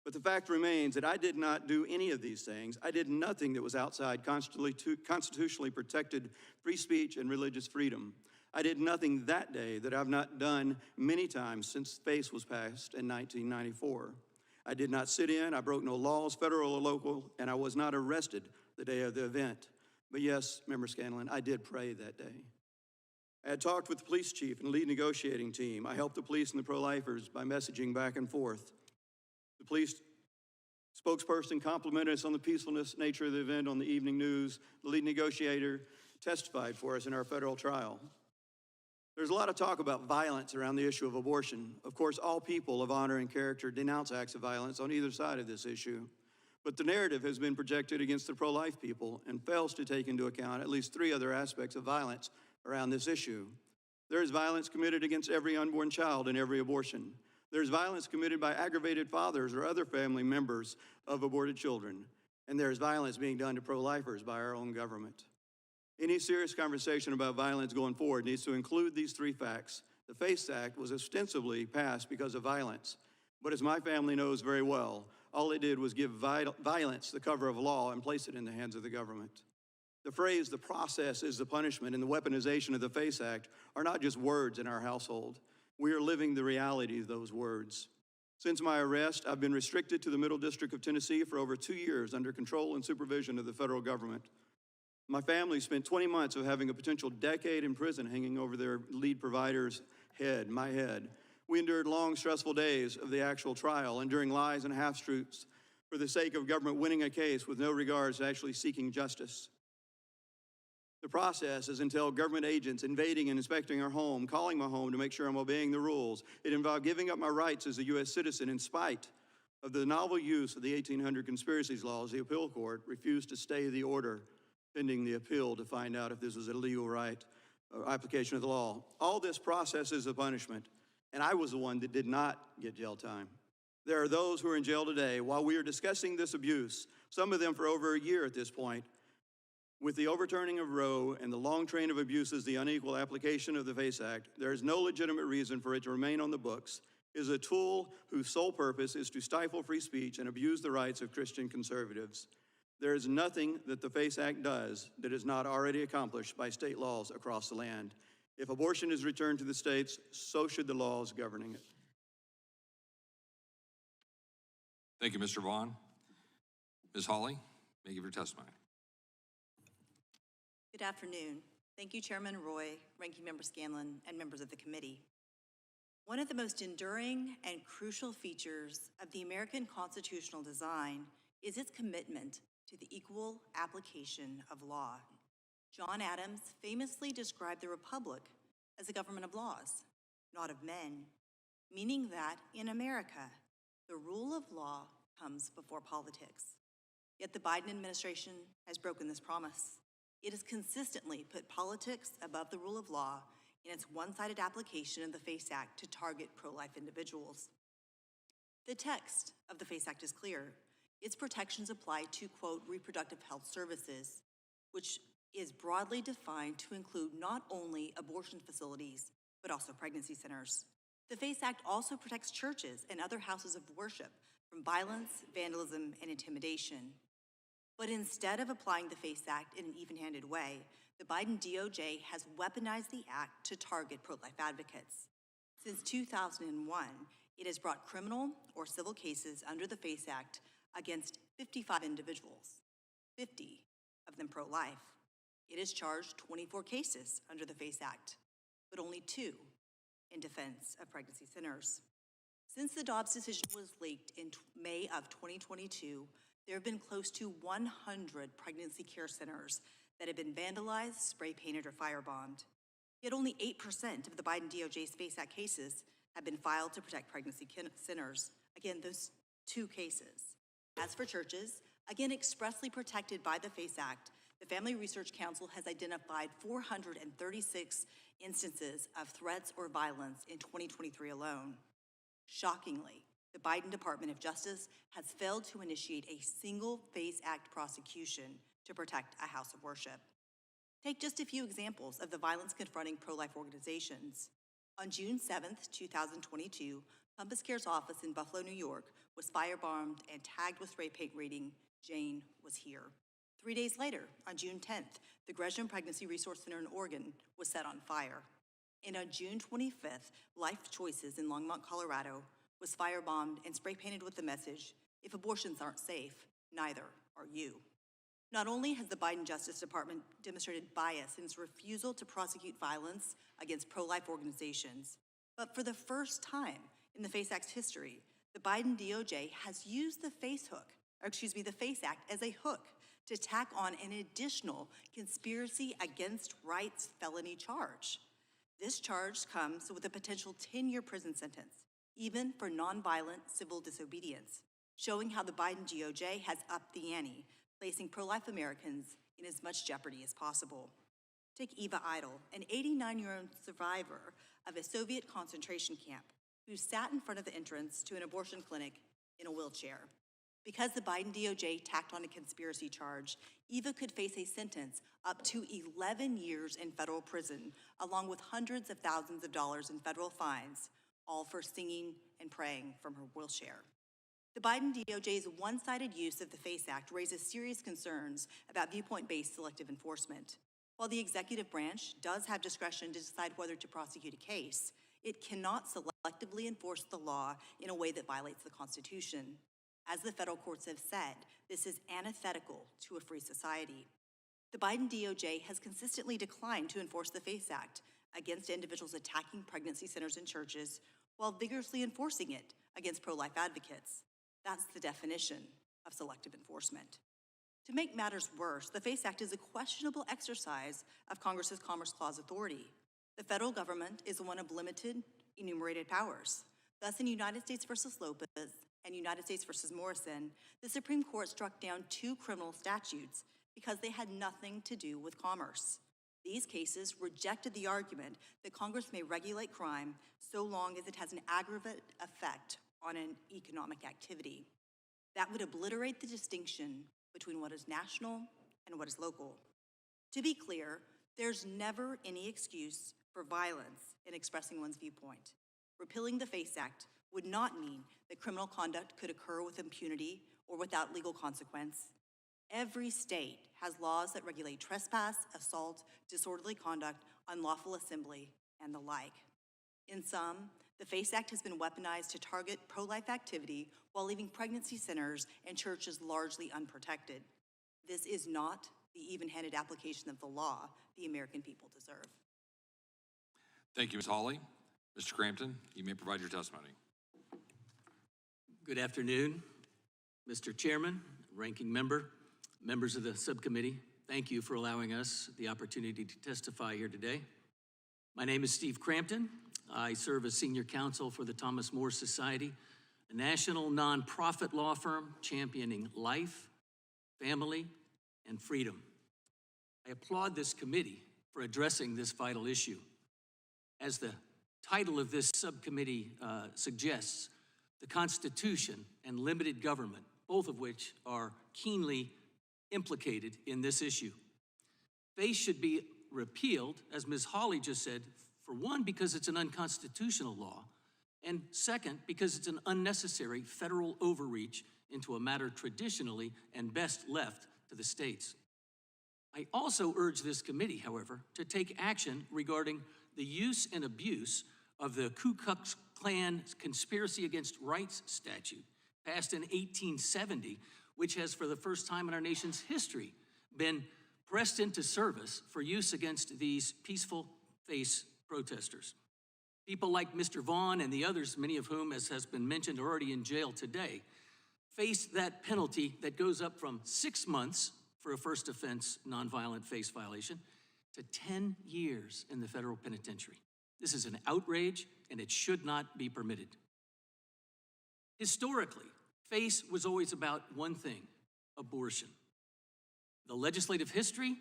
But the fact remains that I did not do any of these things. I did nothing that was outside constitutionally protected free speech and religious freedom. I did nothing that day that I've not done many times since FACE was passed in 1994. I did not sit in, I broke no laws, federal or local, and I was not arrested the day of the event. But yes, Member Scanlon, I did pray that day. I had talked with the police chief and lead negotiating team. I helped the police and the pro-lifers by messaging back and forth. The police spokesperson complimented us on the peacefulness nature of the event on the evening news. The lead negotiator testified for us in our federal trial. There's a lot of talk about violence around the issue of abortion. Of course, all people of honor and character denounce acts of violence on either side of this issue. But the narrative has been projected against the pro-life people and fails to take into account at least 3 other aspects of violence around this issue. There is violence committed against every unborn child in every abortion. There's violence committed by aggravated fathers or other family members of aborted children. And there's violence being done to pro-lifers by our own government. Any serious conversation about violence going forward needs to include these 3 facts. The FACE Act was ostensibly passed because of violence. But as my family knows very well, all it did was give violence the cover of law and place it in the hands of the government. The phrase, "the process is the punishment," and the weaponization of the FACE Act are not just words in our household. We are living the reality of those words. Since my arrest, I've been restricted to the Middle District of Tennessee for over 2 years under control and supervision of the federal government. My family spent 20 months of having a potential decade in prison hanging over their lead provider's head, my head. We endured long, stressful days of the actual trial, enduring lies and half-truths for the sake of government winning a case with no regards to actually seeking justice. The process is entailed government agents invading and inspecting our home, calling my home to make sure I'm obeying the rules. It involved giving up my rights as a U.S. citizen in spite of the novel use of the 1800 conspiracies laws. The appeal court refused to stay the order pending the appeal to find out if this was a legal right or application of the law. All this process is a punishment, and I was the one that did not get jail time. There are those who are in jail today while we are discussing this abuse, some of them for over a year at this point. With the overturning of Roe and the long train of abuses, the unequal application of the FACE Act, there is no legitimate reason for it to remain on the books. It is a tool whose sole purpose is to stifle free speech and abuse the rights of Christian conservatives. There is nothing that the FACE Act does that is not already accomplished by state laws across the land. If abortion is returned to the states, so should the laws governing it. Thank you, Mr. Vaughn. Ms. Hawley, may you give your testimony. Good afternoon. Thank you, Chairman Roy, Ranking Member Scanlon, and members of the committee. One of the most enduring and crucial features of the American constitutional design is its commitment to the equal application of law. John Adams famously described the republic as a government of laws, not of men, meaning that in America, the rule of law comes before politics. Yet the Biden administration has broken this promise. It has consistently put politics above the rule of law in its one-sided application of the FACE Act to target pro-life individuals. The text of the FACE Act is clear. Its protections apply to, quote, reproductive health services, which is broadly defined to include not only abortion facilities, but also pregnancy centers. The FACE Act also protects churches and other houses of worship from violence, vandalism, and intimidation. But instead of applying the FACE Act in an even-handed way, the Biden DOJ has weaponized the act to target pro-life advocates. Since 2001, it has brought criminal or civil cases under the FACE Act against 55 individuals, 50 of them pro-life. It has charged 24 cases under the FACE Act, but only 2 in defense of pregnancy centers. Since the Dobbs decision was leaked in May of 2022, there have been close to 100 pregnancy care centers that have been vandalized, spray painted, or firebombed. Yet only 8% of the Biden DOJ's FACE Act cases have been filed to protect pregnancy centers. Again, those 2 cases. As for churches, again expressly protected by the FACE Act, the Family Research Council has identified 436 instances of threats or violence in 2023 alone. Shockingly, the Biden Department of Justice has failed to initiate a single FACE Act prosecution to protect a house of worship. Take just a few examples of the violence confronting pro-life organizations. On June 7th, 2022, Compass Care's office in Buffalo, New York was firebombed and tagged with spray paint reading, "Jane was here." 3 days later, on June 10th, the Gresham Pregnancy Resource Center in Oregon was set on fire. And on June 25th, Life Choices in Longmont, Colorado was firebombed and spray painted with the message, "If abortions aren't safe, neither are you." Not only has the Biden Justice Department demonstrated bias in its refusal to prosecute violence against pro-life organizations, but for the first time in the FACE Act's history, the Biden DOJ has used the FACE Act as a hook to tack on an additional conspiracy against rights felony charge. This charge comes with a potential 10-year prison sentence, even for nonviolent civil disobedience, showing how the Biden DOJ has upped the ante, placing pro-life Americans in as much jeopardy as possible. Take Eva Idle, an 89-year-old survivor of a Soviet concentration camp who sat in front of the entrance to an abortion clinic in a wheelchair. Because the Biden DOJ tacked on a conspiracy charge, Eva could face a sentence up to 11 years in federal prison, along with hundreds of thousands of dollars in federal fines, all for singing and praying from her wheelchair. The Biden DOJ's one-sided use of the FACE Act raises serious concerns about viewpoint-based selective enforcement. While the executive branch does have discretion to decide whether to prosecute a case, it cannot selectively enforce the law in a way that violates the Constitution. As the federal courts have said, this is antithetical to a free society. The Biden DOJ has consistently declined to enforce the FACE Act against individuals attacking pregnancy centers and churches while vigorously enforcing it against pro-life advocates. That's the definition of selective enforcement. To make matters worse, the FACE Act is a questionable exercise of Congress's Commerce Clause authority. The federal government is one of limited enumerated powers. Thus, in United States v. Lopez and United States v. Morrison, the Supreme Court struck down 2 criminal statutes because they had nothing to do with commerce. These cases rejected the argument that Congress may regulate crime so long as it has an aggregate effect on an economic activity. That would obliterate the distinction between what is national and what is local. To be clear, there's never any excuse for violence in expressing one's viewpoint. Repealing the FACE Act would not mean that criminal conduct could occur with impunity or without legal consequence. Every state has laws that regulate trespass, assault, disorderly conduct, unlawful assembly, and the like. In sum, the FACE Act has been weaponized to target pro-life activity while leaving pregnancy centers and churches largely unprotected. This is not the even-handed application of the law the American people deserve. Thank you, Ms. Hawley. Mr. Crampton, you may provide your testimony. Good afternoon, Mr. Chairman, Ranking Member, members of the subcommittee. Thank you for allowing us the opportunity to testify here today. My name is Steve Crampton. I serve as senior counsel for the Thomas More Society, a national nonprofit law firm championing life, family, and freedom. I applaud this committee for addressing this vital issue. As the title of this subcommittee suggests, the Constitution and limited government, both of which are keenly implicated in this issue. FACE should be repealed, as Ms. Hawley just said, for one, because it's an unconstitutional law, and second, because it's an unnecessary federal overreach into a matter traditionally and best left to the states. I also urge this committee, however, to take action regarding the use and abuse of the Ku Klux Klan Conspiracy Against Rights statute, passed in 1870, which has, for the first time in our nation's history, been pressed into service for use against these peaceful FACE protesters. People like Mr. Vaughn and the others, many of whom, as has been mentioned, are already in jail today, face that penalty that goes up from 6 months for a first offense nonviolent FACE violation to 10 years in the federal penitentiary. This is an outrage, and it should not be permitted. Historically, FACE was always about one thing: abortion. The legislative history,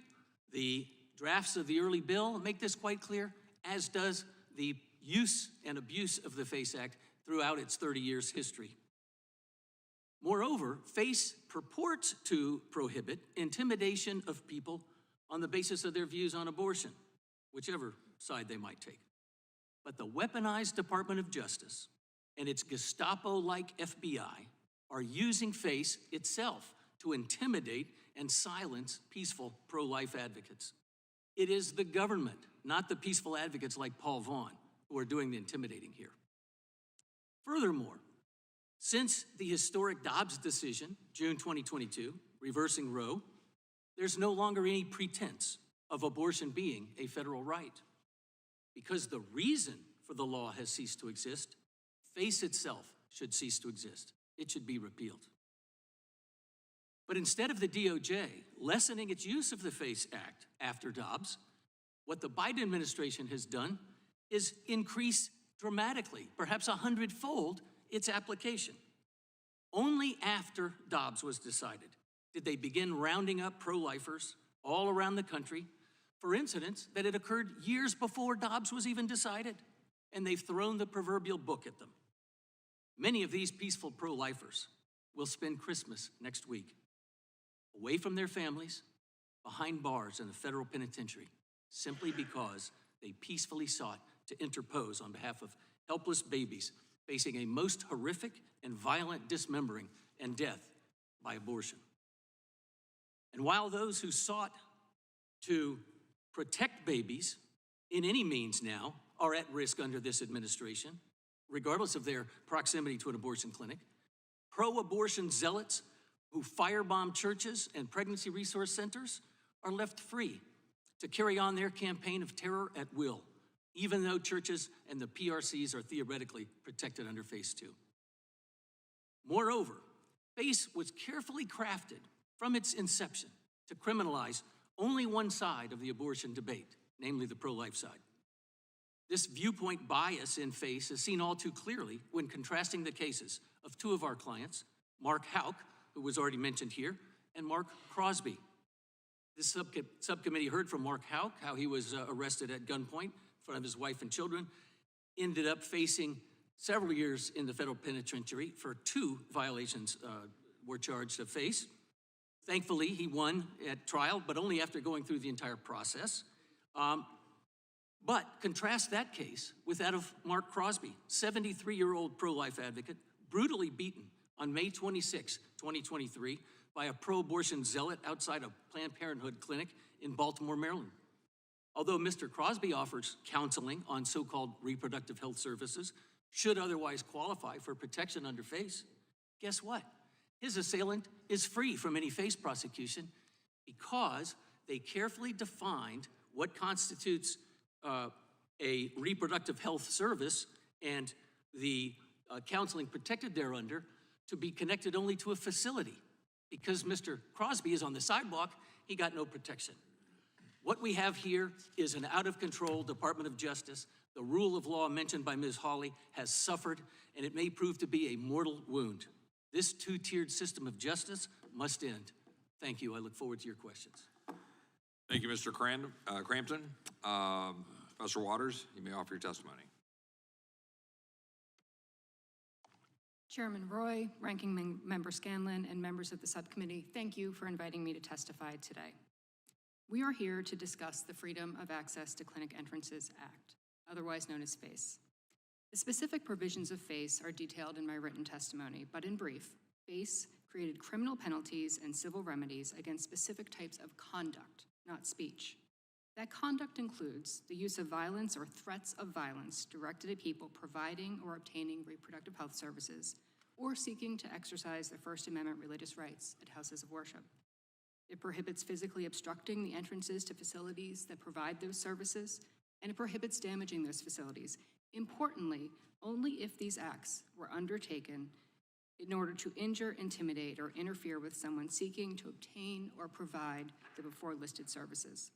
the drafts of the early bill make this quite clear, as does the use and abuse of the FACE Act throughout its 30 years history. Moreover, FACE purports to prohibit intimidation of people on the basis of their views on abortion, whichever side they might take. But the weaponized Department of Justice and its Gestapo-like FBI are using FACE itself to intimidate and silence peaceful pro-life advocates. It is the government, not the peaceful advocates like Paul Vaughn, who are doing the intimidating here. Furthermore, since the historic Dobbs decision, June 2022, reversing Roe, there's no longer any pretense of abortion being a federal right. Because the reason for the law has ceased to exist, FACE itself should cease to exist. It should be repealed. But instead of the DOJ lessening its use of the FACE Act after Dobbs, what the Biden administration has done is increase dramatically, perhaps 100-fold, its application. Only after Dobbs was decided did they begin rounding up pro-lifers all around the country for incidents that had occurred years before Dobbs was even decided, and they've thrown the proverbial book at them. Many of these peaceful pro-lifers will spend Christmas next week away from their families, behind bars in a federal penitentiary, simply because they peacefully sought to interpose on behalf of helpless babies facing a most horrific and violent dismembering and death by abortion. And while those who sought to protect babies in any means now are at risk under this administration, regardless of their proximity to an abortion clinic, pro-abortion zealots who firebomb churches and pregnancy resource centers are left free to carry on their campaign of terror at will, even though churches and the PRCs are theoretically protected under Phase 2. Moreover, Phase was carefully crafted from its inception to criminalize only one side of the abortion debate, namely the pro-life side. This viewpoint bias in Phase is seen all too clearly when contrasting the cases of two of our clients, Mark Houck, who was already mentioned here, and Mark Crosby. This subcommittee heard from Mark Houck, how he was arrested at gunpoint in front of his wife and children, ended up facing several years in the federal penitentiary for 2 violations were charged of Phase. Thankfully, he won at trial, but only after going through the entire process. But contrast that case with that of Mark Crosby, 73-year-old pro-life advocate, brutally beaten on May 26, 2023, by a pro-abortion zealot outside a Planned Parenthood clinic in Baltimore, Maryland. Although Mr. Crosby offers counseling on so-called reproductive health services, should otherwise qualify for protection under Phase, guess what? His assailant is free from any Phase prosecution because they carefully defined what constitutes a reproductive health service and the counseling protected thereunder to be connected only to a facility. Because Mr. Crosby is on the sidewalk, he got no protection. What we have here is an out-of-control Department of Justice. The rule of law mentioned by Ms. Hawley has suffered, and it may prove to be a mortal wound. This 2-tiered system of justice must end. Thank you. I look forward to your questions. Thank you, Mr. Crampton. Professor Waters, you may offer your testimony. Chairman Roy, Ranking Member Scanlon, and members of the subcommittee, thank you for inviting me to testify today. We are here to discuss the Freedom of Access to Clinic Entrances Act, otherwise known as FACE. The specific provisions of FACE are detailed in my written testimony, but in brief, FACE created criminal penalties and civil remedies against specific types of conduct, not speech. That conduct includes the use of violence or threats of violence directed at people providing or obtaining reproductive health services or seeking to exercise their First Amendment religious rights at houses of worship. It prohibits physically obstructing the entrances to facilities that provide those services, and it prohibits damaging those facilities. Importantly, only if these acts were undertaken in order to injure, intimidate, or interfere with someone seeking to obtain or provide the before listed services.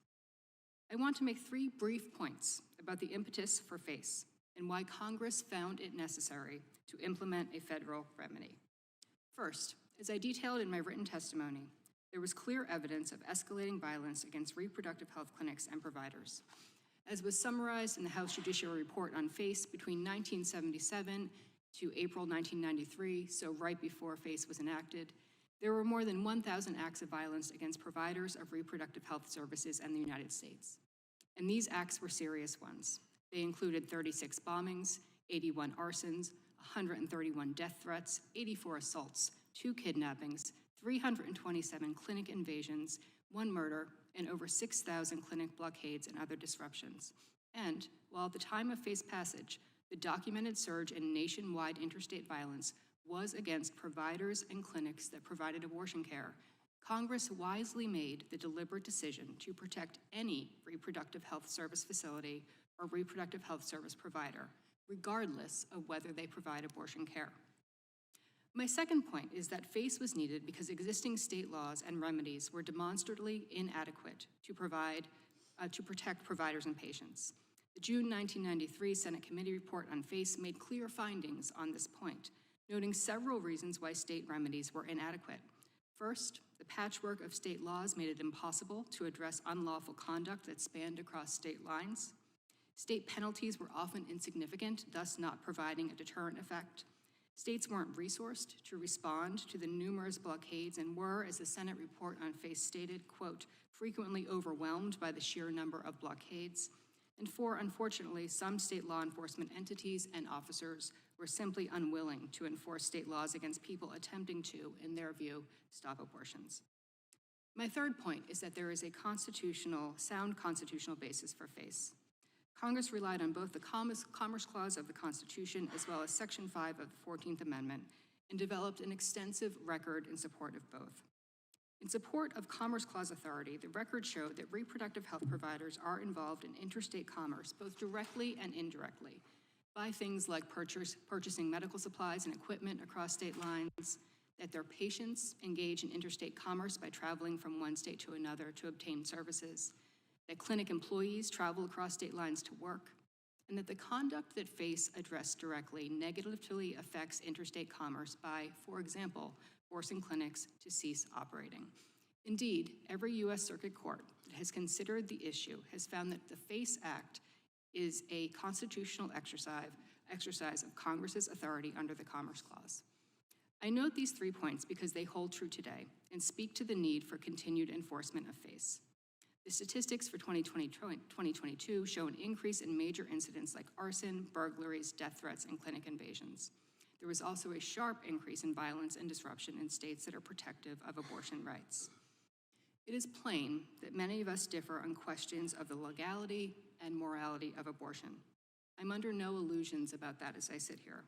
I want to make 3 brief points about the impetus for FACE and why Congress found it necessary to implement a federal remedy. First, as I detailed in my written testimony, there was clear evidence of escalating violence against reproductive health clinics and providers. As was summarized in the House Judiciary Report on FACE between 1977 to April 1993, so right before FACE was enacted, there were more than 1,000 acts of violence against providers of reproductive health services in the United States. And these acts were serious ones. They included 36 bombings, 81 arsons, 131 death threats, 84 assaults, 2 kidnappings, 327 clinic invasions, 1 murder, and over 6,000 clinic blockades and other disruptions. And while at the time of FACE passage, the documented surge in nationwide interstate violence was against providers and clinics that provided abortion care, Congress wisely made the deliberate decision to protect any reproductive health service facility or reproductive health service provider, regardless of whether they provide abortion care. My second point is that FACE was needed because existing state laws and remedies were demonstrably inadequate to protect providers and patients. The June 1993 Senate Committee report on FACE made clear findings on this point, noting several reasons why state remedies were inadequate. First, the patchwork of state laws made it impossible to address unlawful conduct that spanned across state lines. State penalties were often insignificant, thus not providing a deterrent effect. States weren't resourced to respond to the numerous blockades and were, as the Senate report on FACE stated, quote, frequently overwhelmed by the sheer number of blockades. And 4, unfortunately, some state law enforcement entities and officers were simply unwilling to enforce state laws against people attempting to, in their view, stop abortions. My third point is that there is a sound constitutional basis for FACE. Congress relied on both the Commerce Clause of the Constitution as well as Section 5 of the 14th Amendment and developed an extensive record in support of both. In support of Commerce Clause authority, the record showed that reproductive health providers are involved in interstate commerce, both directly and indirectly, by things like purchasing medical supplies and equipment across state lines, that their patients engage in interstate commerce by traveling from one state to another to obtain services, that clinic employees travel across state lines to work, and that the conduct that FACE addressed directly negatively affects interstate commerce by, for example, forcing clinics to cease operating. Indeed, every U.S. Circuit Court that has considered the issue has found that the FACE Act is a constitutional exercise of Congress's authority under the Commerce Clause. I note these 3 points because they hold true today and speak to the need for continued enforcement of FACE. The statistics for 2022 show an increase in major incidents like arson, burglaries, death threats, and clinic invasions. There was also a sharp increase in violence and disruption in states that are protective of abortion rights. It is plain that many of us differ on questions of the legality and morality of abortion. I'm under no illusions about that as I sit here.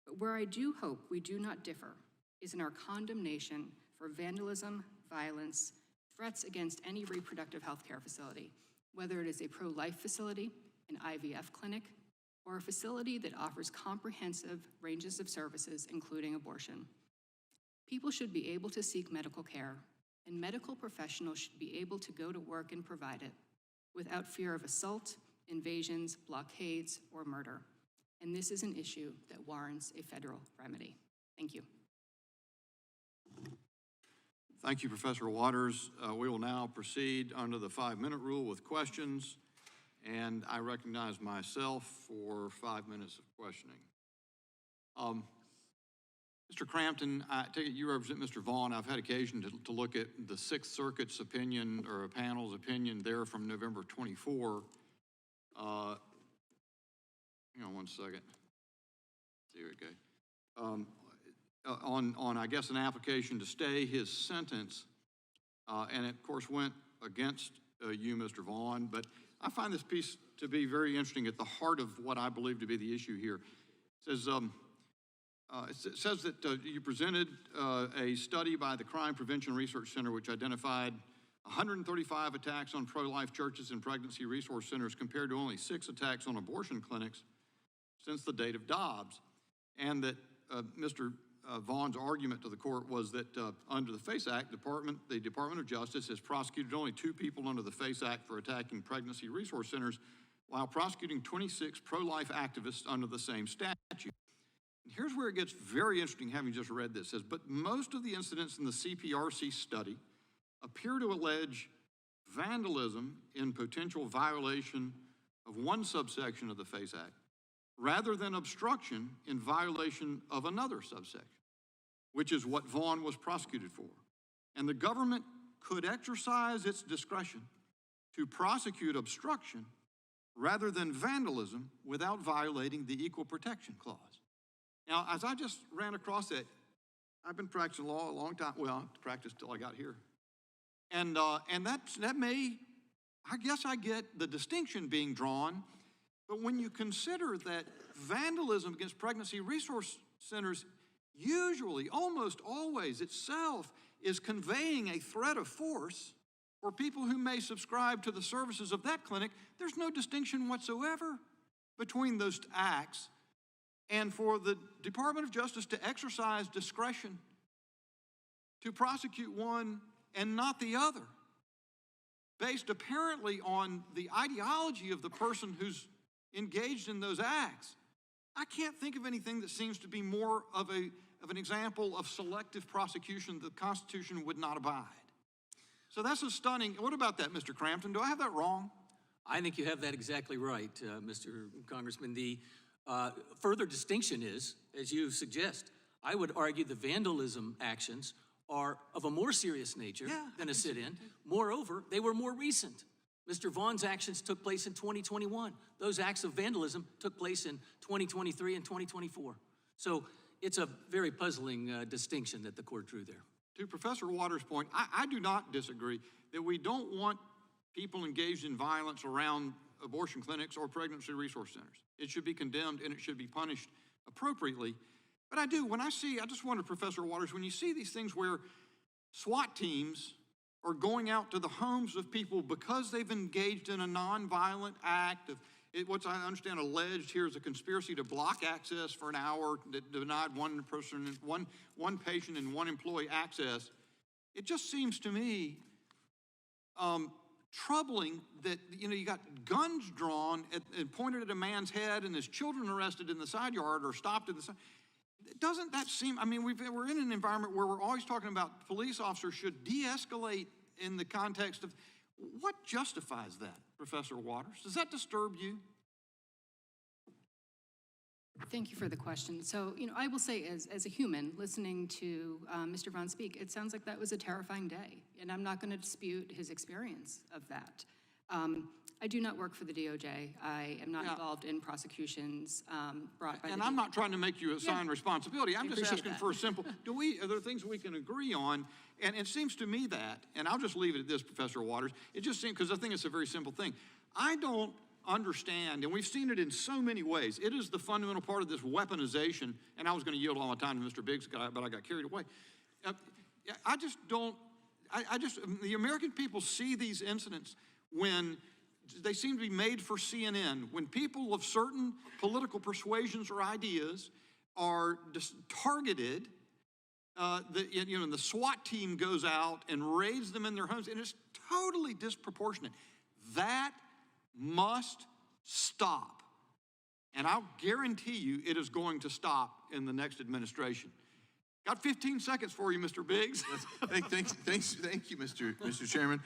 But where I do hope we do not differ is in our condemnation for vandalism, violence, threats against any reproductive health care facility, whether it is a pro-life facility, an IVF clinic, or a facility that offers comprehensive ranges of services, including abortion. People should be able to seek medical care, and medical professionals should be able to go to work and provide it without fear of assault, invasions, blockades, or murder. And this is an issue that warrants a federal remedy. Thank you. Thank you, Professor Waters. We will now proceed under the 5-minute rule with questions, and I recognize myself for 5 minutes of questioning. Mr. Crampton, I take it you represent Mr. Vaughn. I've had occasion to look at the Sixth Circuit's opinion, or a panel's opinion there from November 24. Hang on one second. There we go. On I guess, an application to stay his sentence, and it, of course, went against you, Mr. Vaughn, but I find this piece to be very interesting at the heart of what I believe to be the issue here. It says that you presented a study by the Crime Prevention Research Center which identified 135 attacks on pro-life churches and pregnancy resource centers compared to only 6 attacks on abortion clinics since the date of Dobbs, and that Mr. Vaughn's argument to the court was that under the FACE Act, the Department of Justice has prosecuted only 2 people under the FACE Act for attacking pregnancy resource centers, while prosecuting 26 pro-life activists under the same statute. And here's where it gets very interesting, having just read this. It says, but most of the incidents in the CPRC study appear to allege vandalism in potential violation of one subsection of the FACE Act, rather than obstruction in violation of another subsection, which is what Vaughn was prosecuted for. And the government could exercise its discretion to prosecute obstruction rather than vandalism without violating the Equal Protection Clause. Now, as I just ran across that, I've been practicing law a long time. Well, I practiced till I got here. And that may, I guess I get the distinction being drawn, but when you consider that vandalism against pregnancy resource centers usually, almost always itself, is conveying a threat of force for people who may subscribe to the services of that clinic, there's no distinction whatsoever between those acts, and for the Department of Justice to exercise discretion to prosecute one and not the other, based apparently on the ideology of the person who's engaged in those acts. I can't think of anything that seems to be more of an example of selective prosecution that the Constitution would not abide. So that's a stunning. What about that, Mr. Crampton? Do I have that wrong? I think you have that exactly right, Mr. Congressman. The further distinction is, as you suggest, I would argue the vandalism actions are of a more serious nature than a sit-in. Moreover, they were more recent. Mr. Vaughn's actions took place in 2021. Those acts of vandalism took place in 2023 and 2024. So it's a very puzzling distinction that the court drew there. To Professor Waters' point, I do not disagree that we don't want people engaged in violence around abortion clinics or pregnancy resource centers. It should be condemned and it should be punished appropriately. But I just wonder, Professor Waters, when you see these things where SWAT teams are going out to the homes of people because they've engaged in a nonviolent act of, what I understand alleged here is a conspiracy to block access for an hour that denied one patient and one employee access. It just seems to me troubling that, you got guns drawn and pointed at a man's head and his children arrested in the side yard or stopped in the side. Doesn't that seem, we're in an environment where we're always talking about police officers should de-escalate in the context of, what justifies that, Professor Waters? Does that disturb you? Thank you for the question. So, I will say as a human, listening to Mr. Vaughn speak, it sounds like that was a terrifying day, and I'm not going to dispute his experience of that. I do not work for the DOJ. I am not involved in prosecutions brought by the DOJ. And I'm not trying to make you assign responsibility. I'm just asking for a simple, are there things we can agree on? And it seems to me that, and I'll just leave it at this, Professor Waters, it just seems, because I think it's a very simple thing. I don't understand, and we've seen it in so many ways. It is the fundamental part of this weaponization, and I was going to yield all the time to Mr. Biggs, but I got carried away. The American people see these incidents when they seem to be made for CNN, when people of certain political persuasions or ideas are targeted, the SWAT team goes out and raids them in their homes, and it's totally disproportionate. That must stop. And I'll guarantee you it is going to stop in the next administration. Got 15 seconds for you, Mr. Biggs. Thank you, Mr. Chairman.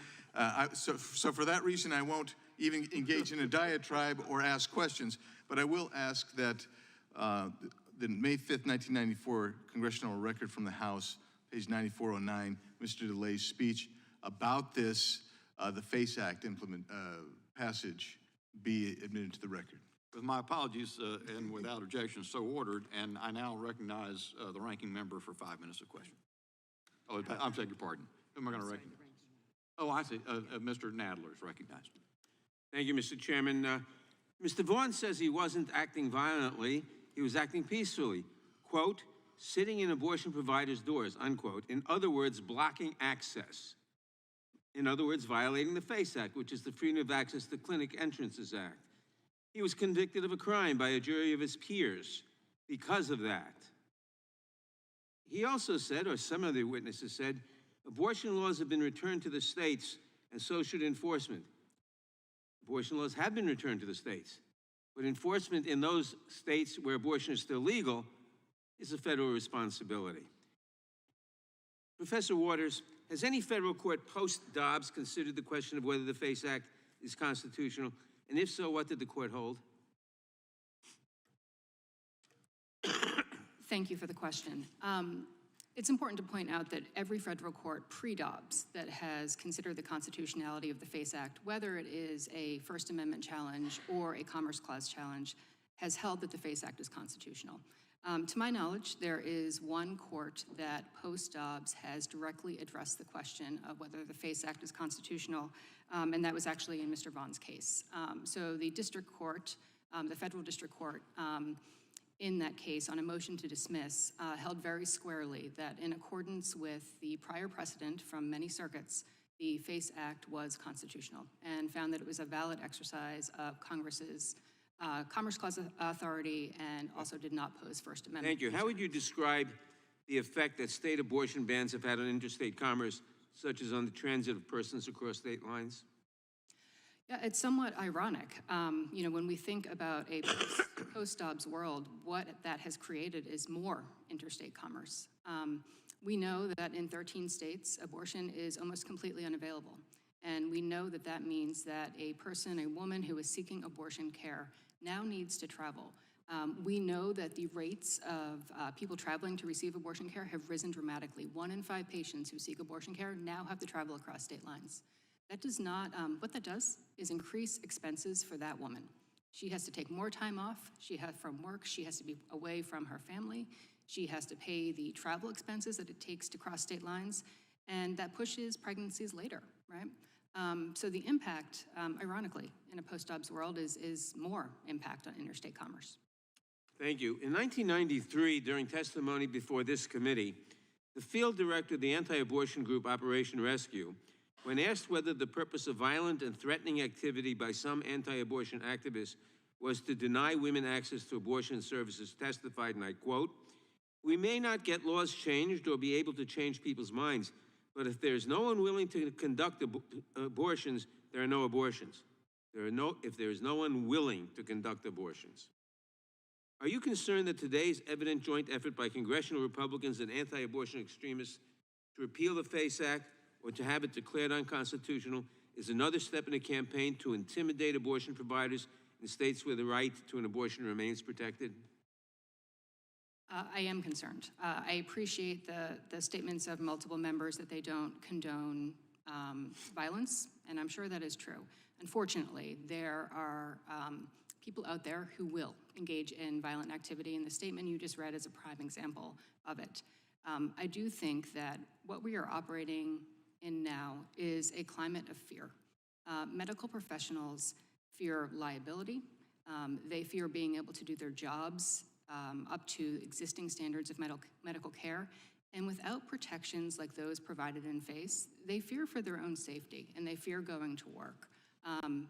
So for that reason, I won't even engage in a diatribe or ask questions, but I will ask that the May 5th, 1994 congressional record from the House, page 9409, Mr. DeLay's speech about this, the FACE Act passage, be admitted to the record. With my apologies and without objection, so ordered, and I now recognize the ranking member for 5 minutes of question. Oh, I'm taking your pardon. Who am I going to recognize? Oh, I see. Mr. Nadler is recognized. Thank you, Mr. Chairman. Mr. Vaughn says he wasn't acting violently, he was acting peacefully. Quote, sitting in abortion providers' doors, unquote. In other words, blocking access. In other words, violating the FACE Act, which is the Freedom of Access to Clinic Entrances Act. He was convicted of a crime by a jury of his peers because of that. He also said, or some of the witnesses said, abortion laws have been returned to the states, and so should enforcement. Abortion laws have been returned to the states, but enforcement in those states where abortion is still legal is a federal responsibility. Professor Waters, has any federal court post-Dobbs considered the question of whether the FACE Act is constitutional? And if so, what did the court hold? Thank you for the question. It's important to point out that every federal court pre-Dobbs that has considered the constitutionality of the FACE Act, whether it is a First Amendment challenge or a Commerce Clause challenge, has held that the FACE Act is constitutional. To my knowledge, there is one court that post-Dobbs has directly addressed the question of whether the FACE Act is constitutional, and that was actually in Mr. Vaughn's case. So the district court, the federal district court, in that case, on a motion to dismiss, held very squarely that in accordance with the prior precedent from many circuits, the FACE Act was constitutional and found that it was a valid exercise of Congress's Commerce Clause authority and also did not pose First Amendment. Thank you. How would you describe the effect that state abortion bans have had on interstate commerce, such as on the transit of persons across state lines? Yeah, it's somewhat ironic. When we think about a post-Dobbs world, what that has created is more interstate commerce. We know that in 13 states, abortion is almost completely unavailable. And we know that that means that a woman who is seeking abortion care now needs to travel. We know that the rates of people traveling to receive abortion care have risen dramatically. 1 in 5 patients who seek abortion care now have to travel across state lines. That does not, what that does is increase expenses for that woman. She has to take more time off from work, she has to be away from her family, she has to pay the travel expenses that it takes to cross state lines, and that pushes pregnancies later, right? So the impact, ironically, in a post-Dobbs world is more impact on interstate commerce. Thank you. In 1993, during testimony before this committee, the field director of the anti-abortion group Operation Rescue, when asked whether the purpose of violent and threatening activity by some anti-abortion activists was to deny women access to abortion services, testified, and I quote, "We may not get laws changed or be able to change people's minds, but if there's no one willing to conduct abortions, there are no abortions. If there is no one willing to conduct abortions." Are you concerned that today's evident joint effort by congressional Republicans and anti-abortion extremists to repeal the FACE Act or to have it declared unconstitutional is another step in a campaign to intimidate abortion providers in states where the right to an abortion remains protected? I am concerned. I appreciate the statements of multiple members that they don't condone violence, and I'm sure that is true. Unfortunately, there are people out there who will engage in violent activity, and the statement you just read is a prime example of it. I do think that what we are operating in now is a climate of fear. Medical professionals fear liability. They fear being able to do their jobs up to existing standards of medical care. And without protections like those provided in FACE, they fear for their own safety and they fear going to work.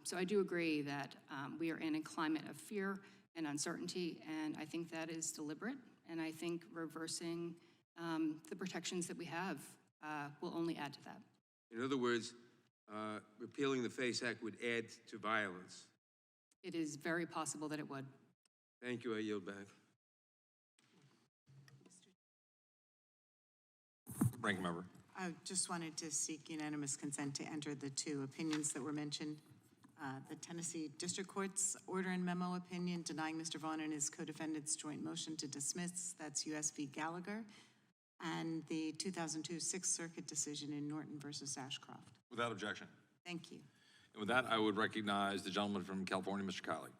So I do agree that we are in a climate of fear and uncertainty, and I think that is deliberate, and I think reversing the protections that we have will only add to that. In other words, repealing the FACE Act would add to violence. It is very possible that it would. Thank you. I yield back. Ranking member. I just wanted to seek unanimous consent to enter the two opinions that were mentioned. The Tennessee District Court's order and memo opinion denying Mr. Vaughn and his co-defendants joint motion to dismiss, that's U.S. v. Gallagher, and the 2002 Sixth Circuit decision in Norton versus Ashcroft. Without objection. Thank you. And with that, I would recognize the gentleman from California, Mr. Hawley.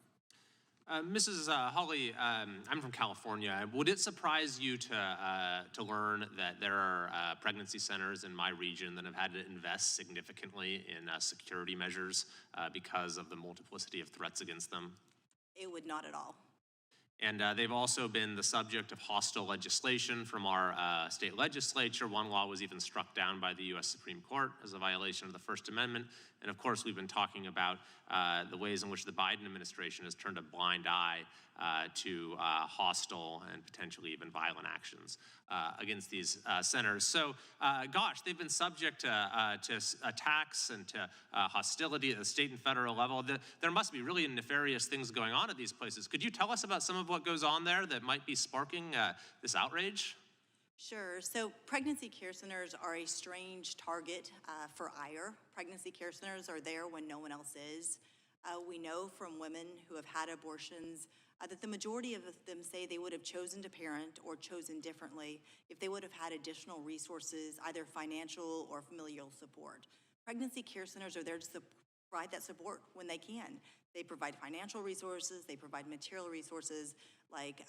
Mrs. Hawley, I'm from California. Would it surprise you to learn that there are pregnancy centers in my region that have had to invest significantly in security measures because of the multiplicity of threats against them? It would not at all. And they've also been the subject of hostile legislation from our state legislature. One law was even struck down by the U.S. Supreme Court as a violation of the First Amendment. And of course, we've been talking about the ways in which the Biden administration has turned a blind eye to hostile and potentially even violent actions against these centers. So, gosh, they've been subject to attacks and to hostility at the state and federal level. There must be really nefarious things going on at these places. Could you tell us about some of what goes on there that might be sparking this outrage? Sure. So pregnancy care centers are a strange target for ire. Pregnancy care centers are there when no one else is. We know from women who have had abortions that the majority of them say they would have chosen to parent or chosen differently if they would have had additional resources, either financial or familial support. Pregnancy care centers are there to provide that support when they can. They provide financial resources, they provide material resources like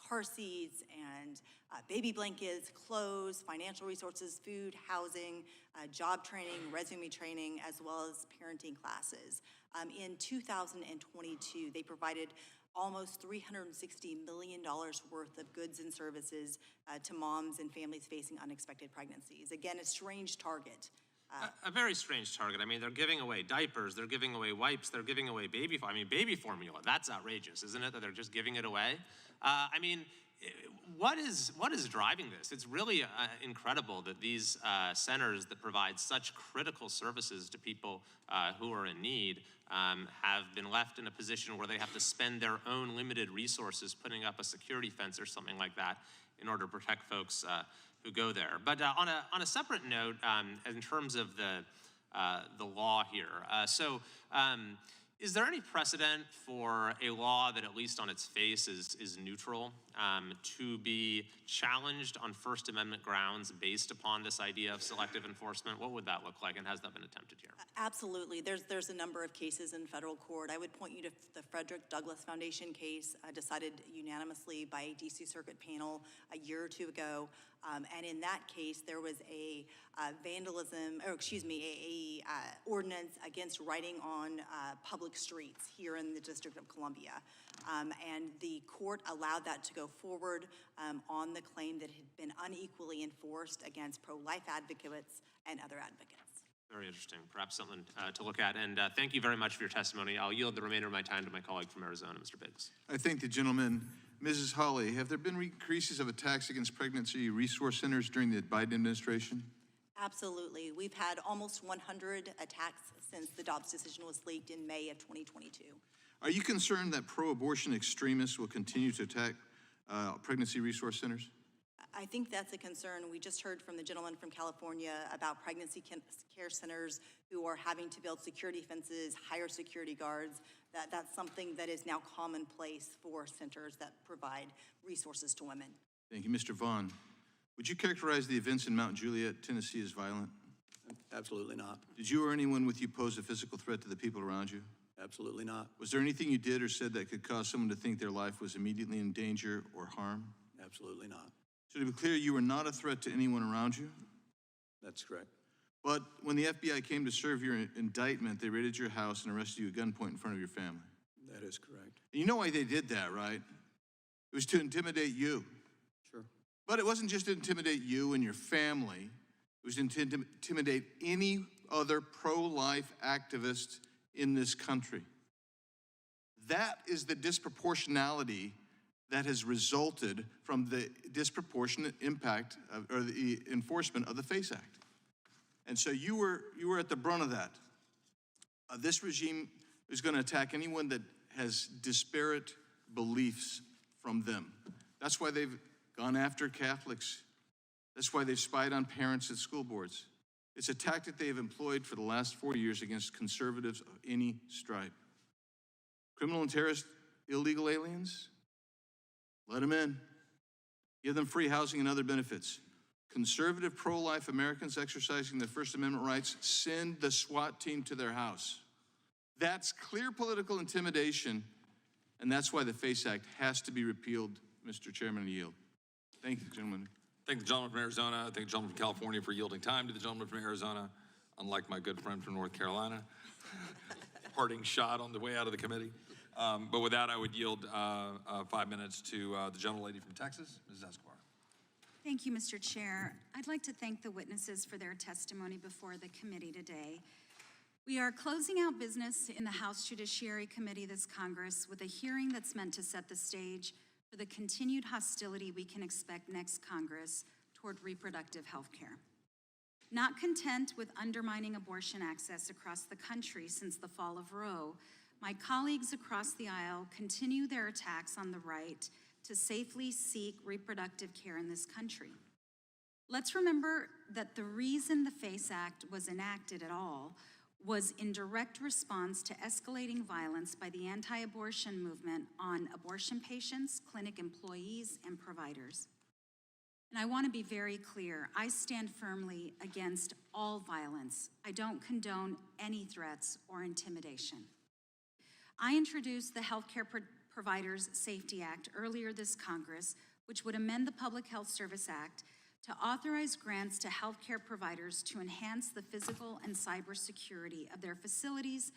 car seats and baby blankets, clothes, financial resources, food, housing, job training, resume training, as well as parenting classes. In 2022, they provided almost $360 million worth of goods and services to moms and families facing unexpected pregnancies. Again, a strange target. A very strange target. I mean, they're giving away diapers, they're giving away wipes, they're giving away baby formula. That's outrageous, isn't it, that they're just giving it away? I mean, what is driving this? It's really incredible that these centers that provide such critical services to people who are in need have been left in a position where they have to spend their own limited resources putting up a security fence or something like that in order to protect folks who go there. But on a separate note, in terms of the law here, Is there any precedent for a law that, at least on its face, is neutral to be challenged on First Amendment grounds based upon this idea of selective enforcement? What would that look like, and has that been attempted here? Absolutely. There's a number of cases in federal court. I would point you to the Frederick Douglass Foundation case decided unanimously by a DC Circuit panel a year or two ago. And in that case, there was a ordinance against writing on public streets here in the District of Columbia. And the court allowed that to go forward on the claim that it had been unequally enforced against pro-life advocates and other advocates. Very interesting. Perhaps something to look at. And thank you very much for your testimony. I'll yield the remainder of my time to my colleague from Arizona, Mr. Biggs. I thank the gentleman. Mrs. Hawley, have there been increases of attacks against pregnancy resource centers during the Biden administration? Absolutely. We've had almost 100 attacks since the Dobbs decision was leaked in May of 2022. Are you concerned that pro-abortion extremists will continue to attack pregnancy resource centers? I think that's a concern. We just heard from the gentleman from California about pregnancy care centers who are having to build security fences, hire security guards. That's something that is now commonplace for centers that provide resources to women. Thank you. Mr. Vaughn, would you characterize the events in Mount Juliet, Tennessee as violent? Absolutely not. Did you or anyone with you pose a physical threat to the people around you? Absolutely not. Was there anything you did or said that could cause someone to think their life was immediately in danger or harm? Absolutely not. So to be clear, you were not a threat to anyone around you? That's correct. But when the FBI came to serve your indictment, they raided your house and arrested you at gunpoint in front of your family. That is correct. And you know why they did that, right? It was to intimidate you. Sure. But it wasn't just to intimidate you and your family. It was to intimidate any other pro-life activist in this country. That is the disproportionality that has resulted from the disproportionate impact or the enforcement of the FACE Act. And so you were at the brunt of that. This regime is going to attack anyone that has disparate beliefs from them. That's why they've gone after Catholics. That's why they've spied on parents at school boards. It's a tactic they have employed for the last 4 years against conservatives of any stripe. Criminal and terrorist illegal aliens, let them in. Give them free housing and other benefits. Conservative pro-life Americans exercising their First Amendment rights, send the SWAT team to their house. That's clear political intimidation, and that's why the FACE Act has to be repealed, Mr. Chairman, I yield. Thank you, gentlemen. Thank the gentleman from Arizona. Thank the gentleman from California for yielding time to the gentleman from Arizona. Unlike my good friend from North Carolina, parting shot on the way out of the committee. But with that, I would yield 5 minutes to the gentlelady from Texas, Ms. Escobar. Thank you, Mr. Chair. I'd like to thank the witnesses for their testimony before the committee today. We are closing out business in the House Judiciary Committee this Congress with a hearing that's meant to set the stage for the continued hostility we can expect next Congress toward reproductive health care. Not content with undermining abortion access across the country since the fall of Roe, my colleagues across the aisle continue their attacks on the right to safely seek reproductive care in this country. Let's remember that the reason the FACE Act was enacted at all was in direct response to escalating violence by the anti-abortion movement on abortion patients, clinic employees, and providers. And I want to be very clear, I stand firmly against all violence. I don't condone any threats or intimidation. I introduced the Healthcare Providers Safety Act earlier this Congress, which would amend the Public Health Service Act to authorize grants to healthcare providers to enhance the physical and cyber security of their facilities,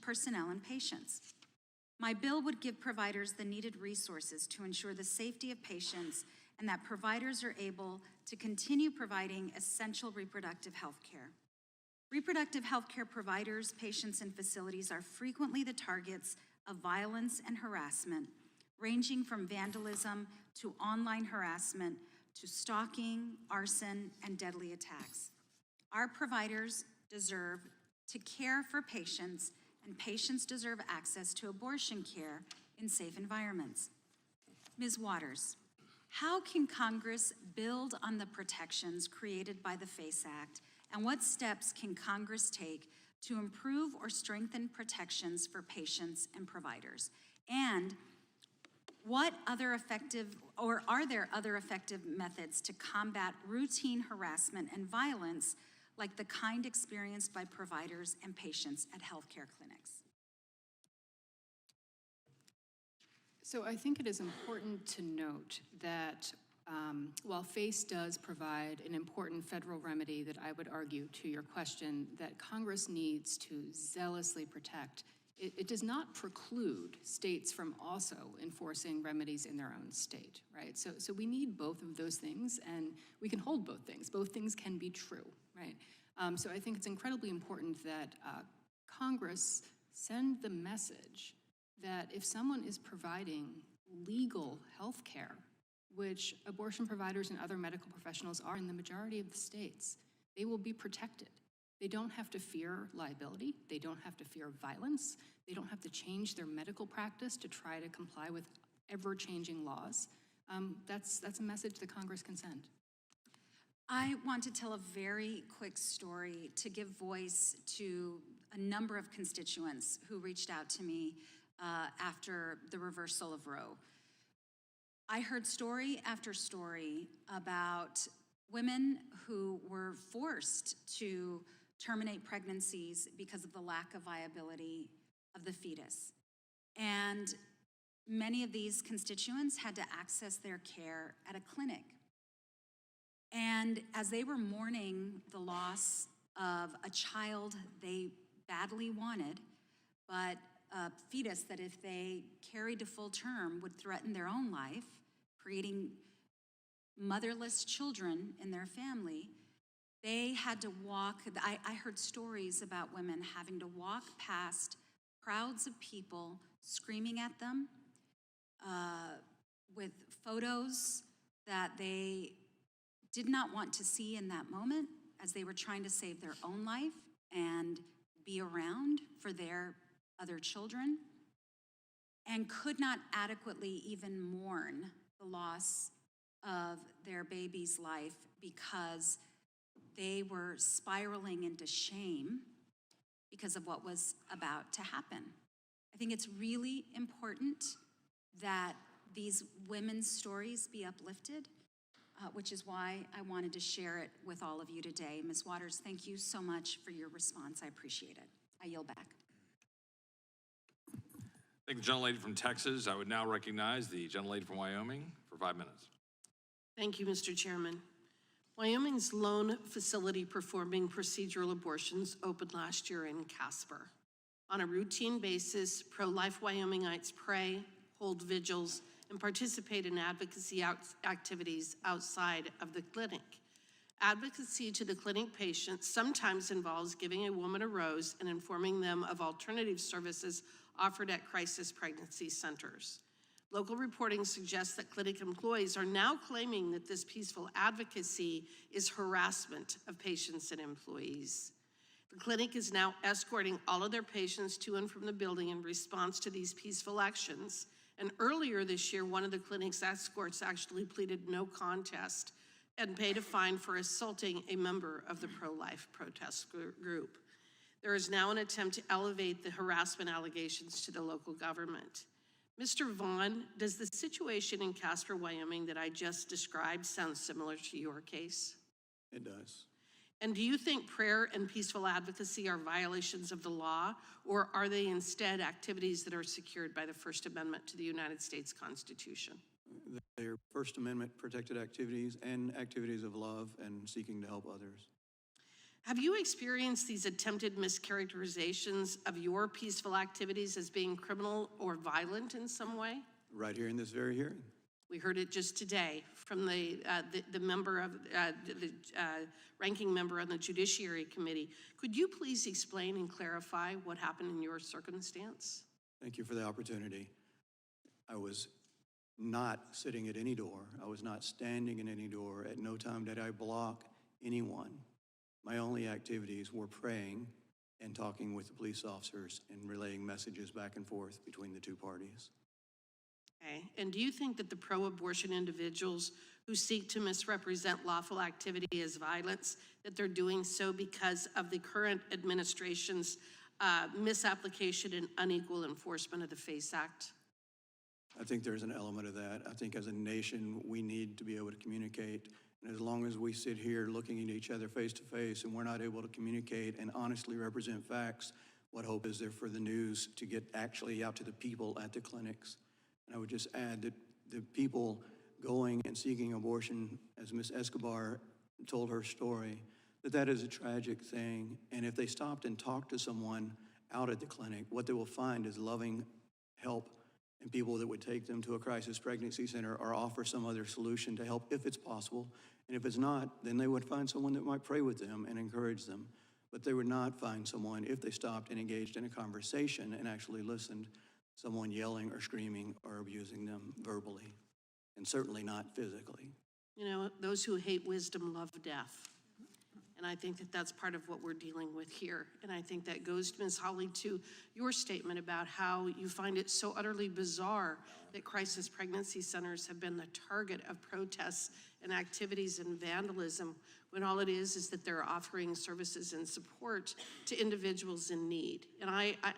personnel, and patients. My bill would give providers the needed resources to ensure the safety of patients and that providers are able to continue providing essential reproductive health care. Reproductive health care providers, patients, and facilities are frequently the targets of violence and harassment, ranging from vandalism to online harassment to stalking, arson, and deadly attacks. Our providers deserve to care for patients, and patients deserve access to abortion care in safe environments. Ms. Waters, how can Congress build on the protections created by the FACE Act, and what steps can Congress take to improve or strengthen protections for patients and providers? And what other effective, or are there other effective methods to combat routine harassment and violence like the kind experienced by providers and patients at healthcare clinics? So I think it is important to note that while FACE does provide an important federal remedy that I would argue to your question that Congress needs to zealously protect, it does not preclude states from also enforcing remedies in their own state, right? So we need both of those things, and we can hold both things. Both things can be true, right? So I think it's incredibly important that Congress send the message that if someone is providing legal health care, which abortion providers and other medical professionals are in the majority of the states, they will be protected. They don't have to fear liability. They don't have to fear violence. They don't have to change their medical practice to try to comply with ever-changing laws. That's a message that Congress can send. I want to tell a very quick story to give voice to a number of constituents who reached out to me after the reversal of Roe. I heard story after story about women who were forced to terminate pregnancies because of the lack of viability of the fetus. And many of these constituents had to access their care at a clinic. And as they were mourning the loss of a child they badly wanted, but a fetus that if they carried to full term would threaten their own life, creating motherless children in their family, they had to walk. I heard stories about women having to walk past crowds of people screaming at them with photos that they did not want to see in that moment as they were trying to save their own life and be around for their other children, and could not adequately even mourn the loss of their baby's life because they were spiraling into shame because of what was about to happen. I think it's really important that these women's stories be uplifted, which is why I wanted to share it with all of you today. Ms. Waters, thank you so much for your response. I appreciate it. I yield back. Thank the gentlelady from Texas. I would now recognize the gentlelady from Wyoming for 5 minutes. Thank you, Mr. Chairman. Wyoming's lone facility performing procedural abortions opened last year in Casper. On a routine basis, pro-life Wyomingites pray, hold vigils, and participate in advocacy activities outside of the clinic. Advocacy to the clinic patients sometimes involves giving a woman a rose and informing them of alternative services offered at crisis pregnancy centers. Local reporting suggests that clinic employees are now claiming that this peaceful advocacy is harassment of patients and employees. The clinic is now escorting all of their patients to and from the building in response to these peaceful actions. And earlier this year, one of the clinic's escorts actually pleaded no contest and paid a fine for assaulting a member of the pro-life protest group. There is now an attempt to elevate the harassment allegations to the local government. Mr. Vaughn, does the situation in Casper, Wyoming that I just described sound similar to your case? It does. And do you think prayer and peaceful advocacy are violations of the law, or are they instead activities that are secured by the First Amendment to the United States Constitution? They're First Amendment protected activities and activities of love and seeking to help others. Have you experienced these attempted mischaracterizations of your peaceful activities as being criminal or violent in some way? Right here in this very hearing. We heard it just today from the member of the ranking member on the Judiciary Committee. Could you please explain and clarify what happened in your circumstance? Thank you for the opportunity. I was not sitting at any door. I was not standing in any door. At no time did I block anyone. My only activities were praying and talking with the police officers and relaying messages back and forth between the two parties. Okay, and do you think that the pro-abortion individuals who seek to misrepresent lawful activity as violence, that they're doing so because of the current administration's misapplication and unequal enforcement of the FACE Act? I think there's an element of that. I think as a nation, we need to be able to communicate. And as long as we sit here looking at each other face to face and we're not able to communicate and honestly represent facts, what hope is there for the news to get actually out to the people at the clinics? And I would just add that the people going and seeking abortion, as Ms. Escobar told her story, that is a tragic thing. And if they stopped and talked to someone out at the clinic, what they will find is loving help and people that would take them to a crisis pregnancy center or offer some other solution to help if it's possible. And if it's not, then they would find someone that might pray with them and encourage them. But they would not find someone, if they stopped and engaged in a conversation and actually listened, someone yelling or screaming or abusing them verbally, and certainly not physically. You know, those who hate wisdom love death. And I think that that's part of what we're dealing with here. And I think that goes, Ms. Hawley, to your statement about how you find it so utterly bizarre that crisis pregnancy centers have been the target of protests and activities and vandalism, when all it is that they're offering services and support to individuals in need. And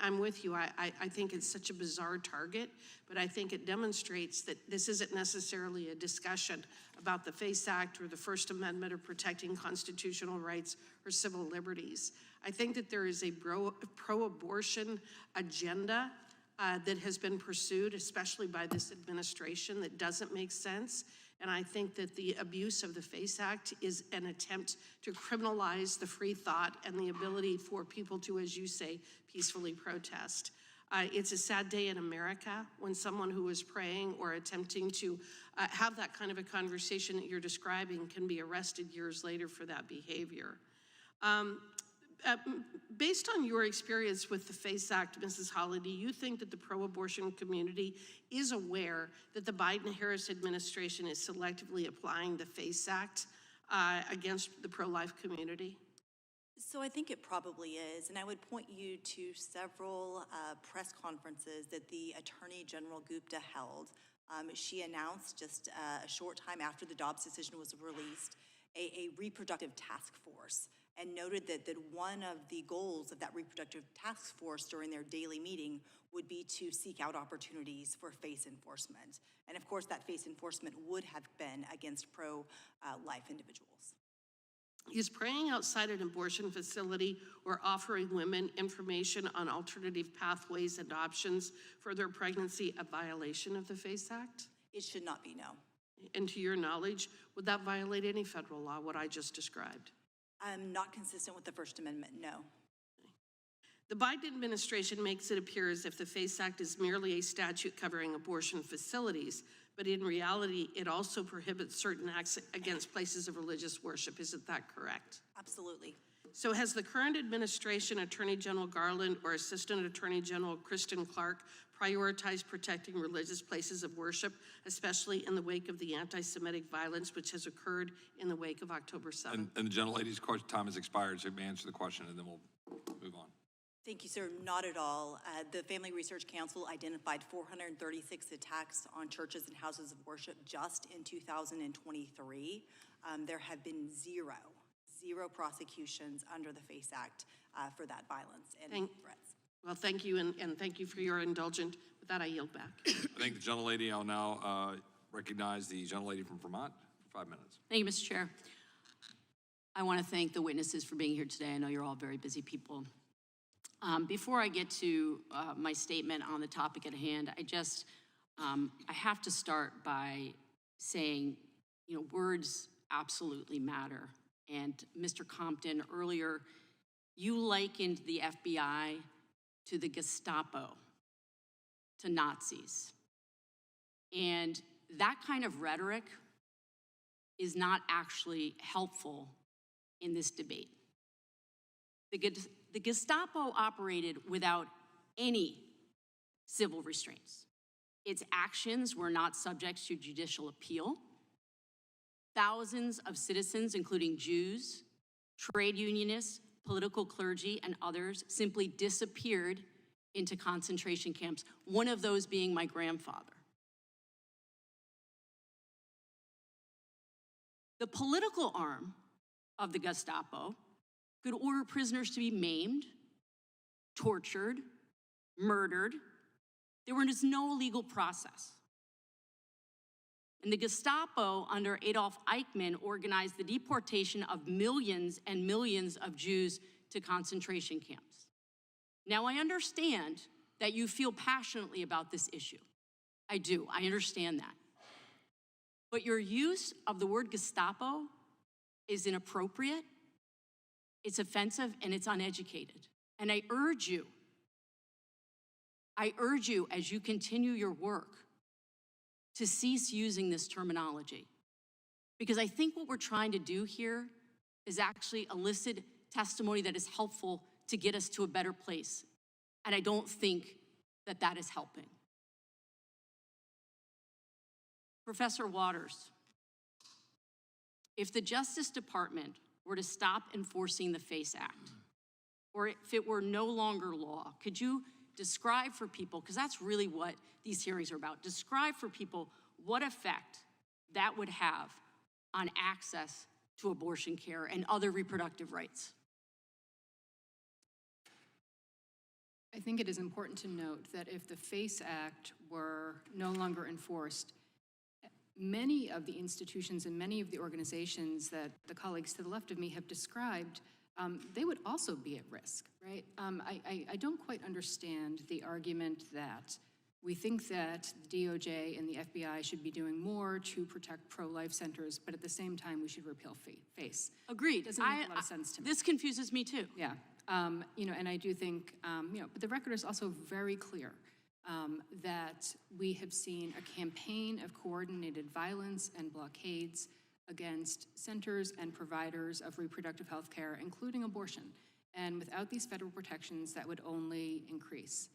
I'm with you. I think it's such a bizarre target, but I think it demonstrates that this isn't necessarily a discussion about the FACE Act or the First Amendment or protecting constitutional rights or civil liberties. I think that there is a pro-abortion agenda that has been pursued, especially by this administration, that doesn't make sense. And I think that the abuse of the FACE Act is an attempt to criminalize the free thought and the ability for people to, as you say, peacefully protest. It's a sad day in America when someone who is praying or attempting to have that kind of a conversation that you're describing can be arrested years later for that behavior. Based on your experience with the FACE Act, Mrs. Hawley, do you think that the pro-abortion community is aware that the Biden-Harris administration is selectively applying the FACE Act against the pro-life community? So I think it probably is, and I would point you to several press conferences that the Attorney General Gupta held. She announced just a short time after the Dobbs decision was released a reproductive task force, and noted that one of the goals of that reproductive task force during their daily meeting would be to seek out opportunities for FACE enforcement. And of course, that FACE enforcement would have been against pro-life individuals. Is praying outside an abortion facility or offering women information on alternative pathways and options for their pregnancy a violation of the FACE Act? It should not be, no. And to your knowledge, would that violate any federal law, what I just described? Not consistent with the First Amendment, no. The Biden administration makes it appear as if the FACE Act is merely a statute covering abortion facilities, but in reality, it also prohibits certain acts against places of religious worship. Isn't that correct? Absolutely. So has the current administration, Attorney General Garland or Assistant Attorney General Kristen Clark, prioritized protecting religious places of worship, especially in the wake of the anti-Semitic violence which has occurred in the wake of October 7th? And the gentlelady's time has expired, so answer the question and then we'll move on. Thank you, sir. Not at all. The Family Research Council identified 436 attacks on churches and houses of worship just in 2023. There have been zero prosecutions under the FACE Act for that violence and threats. Well, thank you, and thank you for your indulgence. With that, I yield back. I thank the gentlelady. I'll now recognize the gentlelady from Vermont for 5 minutes. Thank you, Mr. Chair. I want to thank the witnesses for being here today. I know you're all very busy people. Before I get to my statement on the topic at hand, I have to start by saying, you know, words absolutely matter. And Mr. Compton, earlier, you likened the FBI to the Gestapo, to Nazis. And that kind of rhetoric is not actually helpful in this debate. The Gestapo operated without any civil restraints. Its actions were not subject to judicial appeal. Thousands of citizens, including Jews, trade unionists, political clergy, and others, simply disappeared into concentration camps, one of those being my grandfather. The political arm of the Gestapo could order prisoners to be maimed, tortured, murdered. There was no legal process. And the Gestapo, under Adolf Eichmann, organized the deportation of millions and millions of Jews to concentration camps. Now, I understand that you feel passionately about this issue. I do, I understand that. But your use of the word Gestapo is inappropriate, it's offensive, and it's uneducated. And I urge you, as you continue your work, to cease using this terminology. Because I think what we're trying to do here is actually elicit testimony that is helpful to get us to a better place. And I don't think that that is helping. Professor Waters, if the Justice Department were to stop enforcing the FACE Act, or if it were no longer law, could you describe for people, because that's really what these hearings are about, describe for people what effect that would have on access to abortion care and other reproductive rights? I think it is important to note that if the FACE Act were no longer enforced, many of the institutions and many of the organizations that the colleagues to the left of me have described, they would also be at risk, right? I don't quite understand the argument that we think that the DOJ and the FBI should be doing more to protect pro-life centers, but at the same time, we should repeal FACE. Agreed. Doesn't make a lot of sense to me. This confuses me too. Yeah, and I do think, but the record is also very clear that we have seen a campaign of coordinated violence and blockades against centers and providers of reproductive health care, including abortion. And without these federal protections, that would only increase.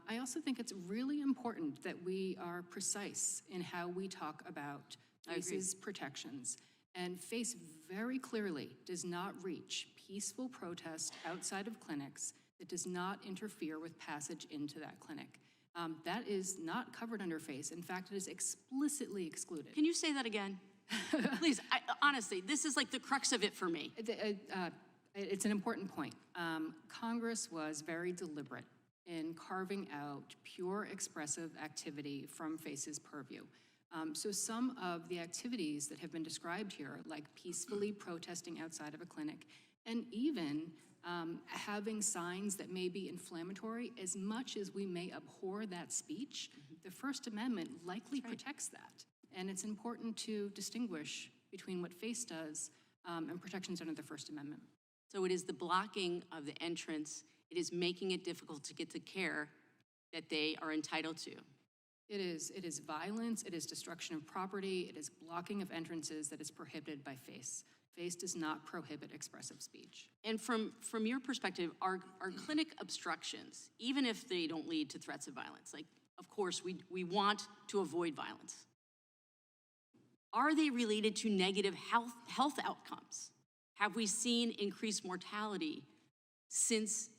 I also think it's really important that we are precise in how we talk about FACE's protections. And FACE very clearly does not reach peaceful protest outside of clinics. That does not interfere with passage into that clinic. That is not covered under FACE. In fact, it is explicitly excluded. Can you say that again? Please, honestly, this is like the crux of it for me. It's an important point. Congress was very deliberate in carving out pure expressive activity from FACE's purview. So some of the activities that have been described here, like peacefully protesting outside of a clinic, and even having signs that may be inflammatory, as much as we may abhor that speech, the First Amendment likely protects that. And it's important to distinguish between what FACE does and protections under the First Amendment. So it is the blocking of the entrance. It is making it difficult to get the care that they are entitled to. It is violence, it is destruction of property, it is blocking of entrances that is prohibited by FACE. FACE does not prohibit expressive speech. And from your perspective, are clinic obstructions, even if they don't lead to threats of violence, like, of course, we want to avoid violence, are they related to negative health outcomes? Have we seen increased mortality since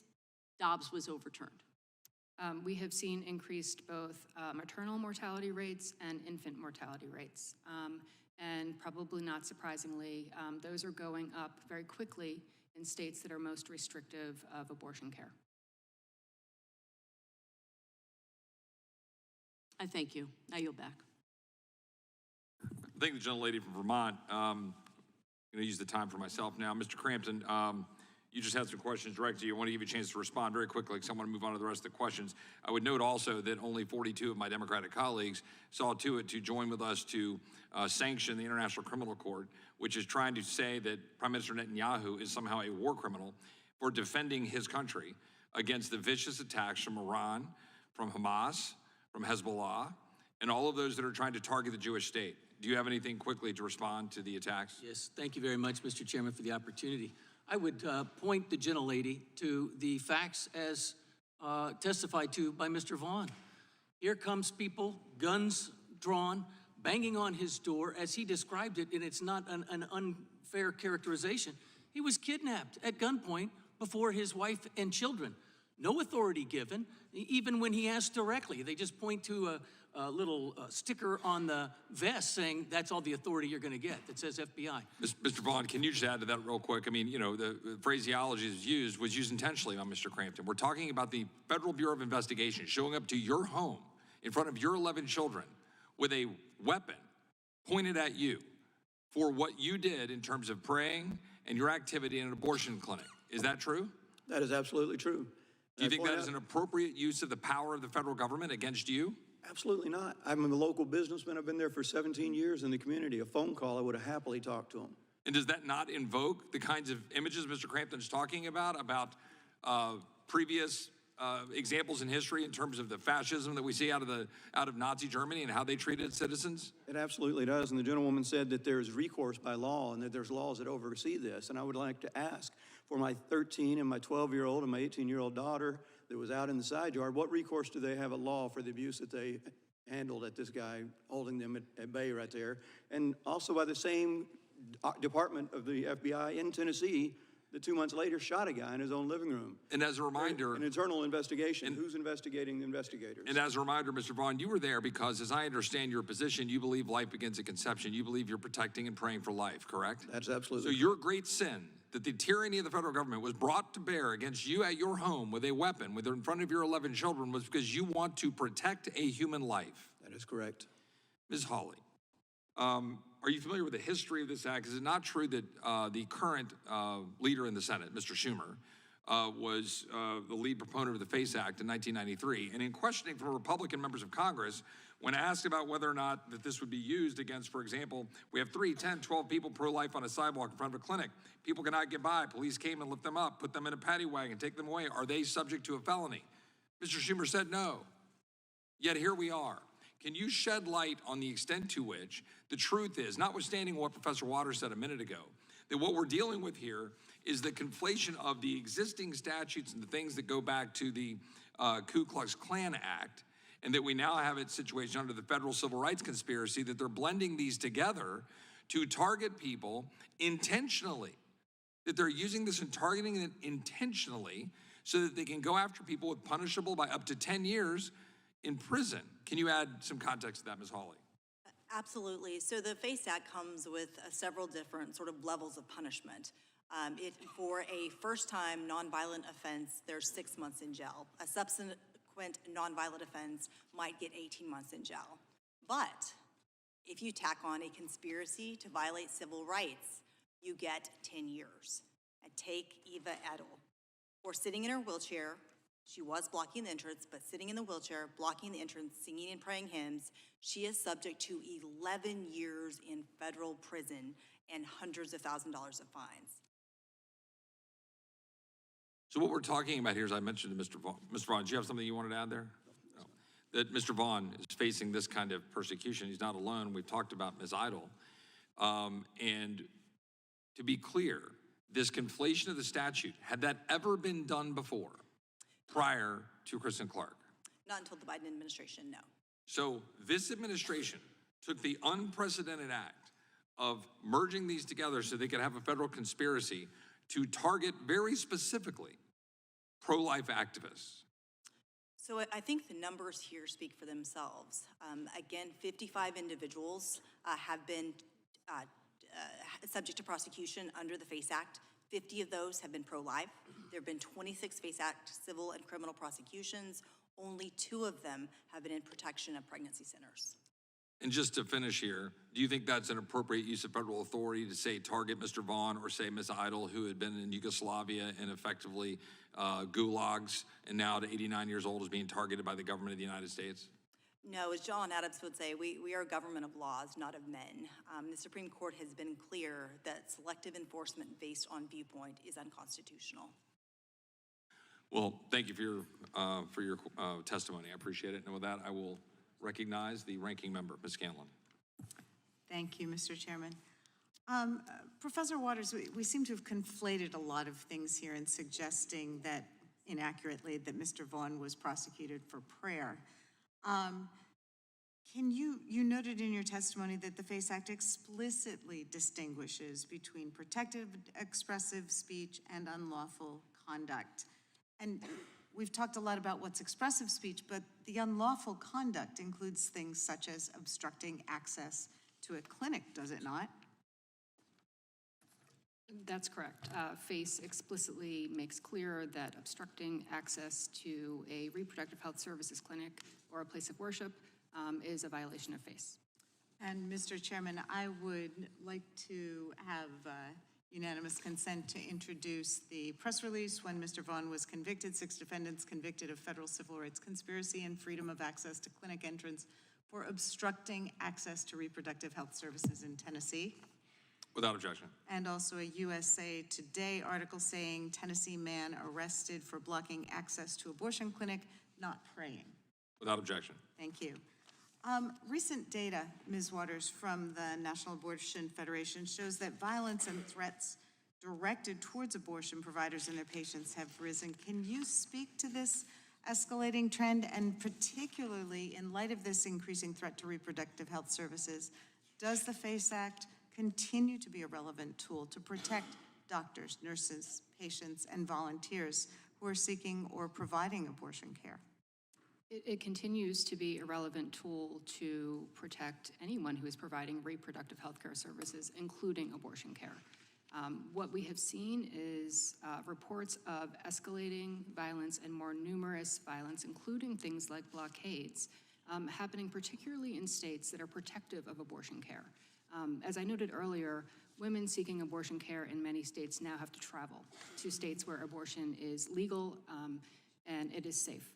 Dobbs was overturned? We have seen increased both maternal mortality rates and infant mortality rates. And probably not surprisingly, those are going up very quickly in states that are most restrictive of abortion care. I thank you. I yield back. I thank the gentlelady from Vermont. I'm going to use the time for myself now. Mr. Crampton, you just had some questions directed to you. I want to give you a chance to respond very quickly because I want to move on to the rest of the questions. I would note also that only 42 of my Democratic colleagues saw to it to join with us to sanction the International Criminal Court, which is trying to say that Prime Minister Netanyahu is somehow a war criminal for defending his country against the vicious attacks from Iran, from Hamas, from Hezbollah, and all of those that are trying to target the Jewish state. Do you have anything quickly to respond to the attacks? Yes, thank you very much, Mr. Chairman, for the opportunity. I would point the gentlelady to the facts as testified to by Mr. Vaughn. Here comes people, guns drawn, banging on his door as he described it, and it's not an unfair characterization. He was kidnapped at gunpoint before his wife and children. No authority given, even when he asked directly. They just point to little sticker on the vest saying that's all the authority you're going to get that says FBI. Mr. Vaughn, can you just add to that real quick? I mean, you know, the phraseology was used intentionally on Mr. Crampton. We're talking about the Federal Bureau of Investigation showing up to your home in front of your 11 children with a weapon pointed at you for what you did in terms of praying and your activity in an abortion clinic. Is that true? That is absolutely true. Do you think that is an appropriate use of the power of the federal government against you? Absolutely not. I'm a local businessman. I've been there for 17 years in the community. A phone call, I would have happily talked to him. And does that not invoke the kinds of images Mr. Crampton's talking about previous examples in history in terms of the fascism that we see out of Nazi Germany and how they treated citizens? It absolutely does. And the gentlewoman said that there's recourse by law and that there's laws that oversee this. And I would like to ask for my 13 and my 12-year-old and my 18-year-old daughter that was out in the side yard, what recourse do they have at law for the abuse that they handled at this guy holding them at bay right there? And also by the same department of the FBI in Tennessee that 2 months later shot a guy in his own living room. And as a reminder, an internal investigation. Who's investigating the investigators? And as a reminder, Mr. Vaughn, you were there because, as I understand your position, you believe life begins at conception. You believe you're protecting and praying for life, correct? That's absolutely So your great sin, that the tyranny of the federal government was brought to bear against you at your home with a weapon, in front of your 11 children, was because you want to protect a human life. That is correct. Ms. Hawley, are you familiar with the history of this act? Is it not true that the current leader in the Senate, Mr. Schumer, was the lead proponent of the FACE Act in 1993? And in questioning from Republican members of Congress, when asked about whether or not that this would be used against, for example, we have 3, 10, 12 people pro-life on a sidewalk in front of a clinic. People cannot get by. Police came and lift them up, put them in a paddy wagon, take them away. Are they subject to a felony? Mr. Schumer said no. Yet here we are. Can you shed light on the extent to which the truth is, notwithstanding what Professor Waters said a minute ago, that what we're dealing with here is the conflation of the existing statutes and the things that go back to the Ku Klux Klan Act, and that we now have a situation under the federal civil rights conspiracy that they're blending these together to target people intentionally, that they're using this and targeting it intentionally so that they can go after people with punishable by up to 10 years in prison. Can you add some context to that, Ms. Hawley? Absolutely. So the FACE Act comes with several different sort of levels of punishment. For a first-time nonviolent offense, there's 6 months in jail. A subsequent nonviolent offense might get 18 months in jail. But if you tack on a conspiracy to violate civil rights, you get 10 years. And take Eva Edel. For sitting in her wheelchair, she was blocking the entrance, but sitting in the wheelchair, blocking the entrance, singing and praying hymns, she is subject to 11 years in federal prison and hundreds of thousands of dollars of fines. So what we're talking about here, as I mentioned to Mr. Vaughn. Mr. Vaughn, do you have something you wanted to add there? No. That Mr. Vaughn is facing this kind of persecution. He's not alone. We've talked about Ms. Idle. And to be clear, this conflation of the statute, had that ever been done before, prior to Kristen Clark? Not until the Biden administration, no. So this administration took the unprecedented act of merging these together so they could have a federal conspiracy to target very specifically pro-life activists. So I think the numbers here speak for themselves. Again, 55 individuals have been subject to prosecution under the FACE Act. 50 of those have been pro-life. There have been 26 FACE Act civil and criminal prosecutions. Only 2 of them have been in protection of pregnancy centers. And just to finish here, do you think that's an appropriate use of federal authority to say target Mr. Vaughn or say Ms. Idle, who had been in Yugoslavia and effectively gulags and now at 89 years old is being targeted by the government of the United States? No, as John Adams would say, we are a government of laws, not of men. The Supreme Court has been clear that selective enforcement based on viewpoint is unconstitutional. Well, thank you for your testimony. I appreciate it. And with that, I will recognize the ranking member, Ms. Scanlon. Thank you, Mr. Chairman. Professor Waters, we seem to have conflated a lot of things here in suggesting that, inaccurately, that Mr. Vaughn was prosecuted for prayer. You noted in your testimony that the FACE Act explicitly distinguishes between protected expressive speech and unlawful conduct. And we've talked a lot about what's expressive speech, but the unlawful conduct includes things such as obstructing access to a clinic, does it not? That's correct. FACE explicitly makes clear that obstructing access to a reproductive health services clinic or a place of worship is a violation of FACE. And Mr. Chairman, I would like to have unanimous consent to introduce the press release when Mr. Vaughn was convicted, 6 defendants convicted of federal civil rights conspiracy and freedom of access to clinic entrance for obstructing access to reproductive health services in Tennessee. Without objection. And also a USA Today article saying Tennessee man arrested for blocking access to abortion clinic, not praying. Without objection. Thank you. Recent data, Ms. Waters, from the National Abortion Federation shows that violence and threats directed towards abortion providers and their patients have risen. Can you speak to this escalating trend, and particularly in light of this increasing threat to reproductive health services, does the FACE Act continue to be a relevant tool to protect doctors, nurses, patients, and volunteers who are seeking or providing abortion care? It continues to be a relevant tool to protect anyone who is providing reproductive health care services, including abortion care. What we have seen is reports of escalating violence and more numerous violence, including things like blockades, happening particularly in states that are protective of abortion care. As I noted earlier, women seeking abortion care in many states now have to travel to states where abortion is legal and it is safe.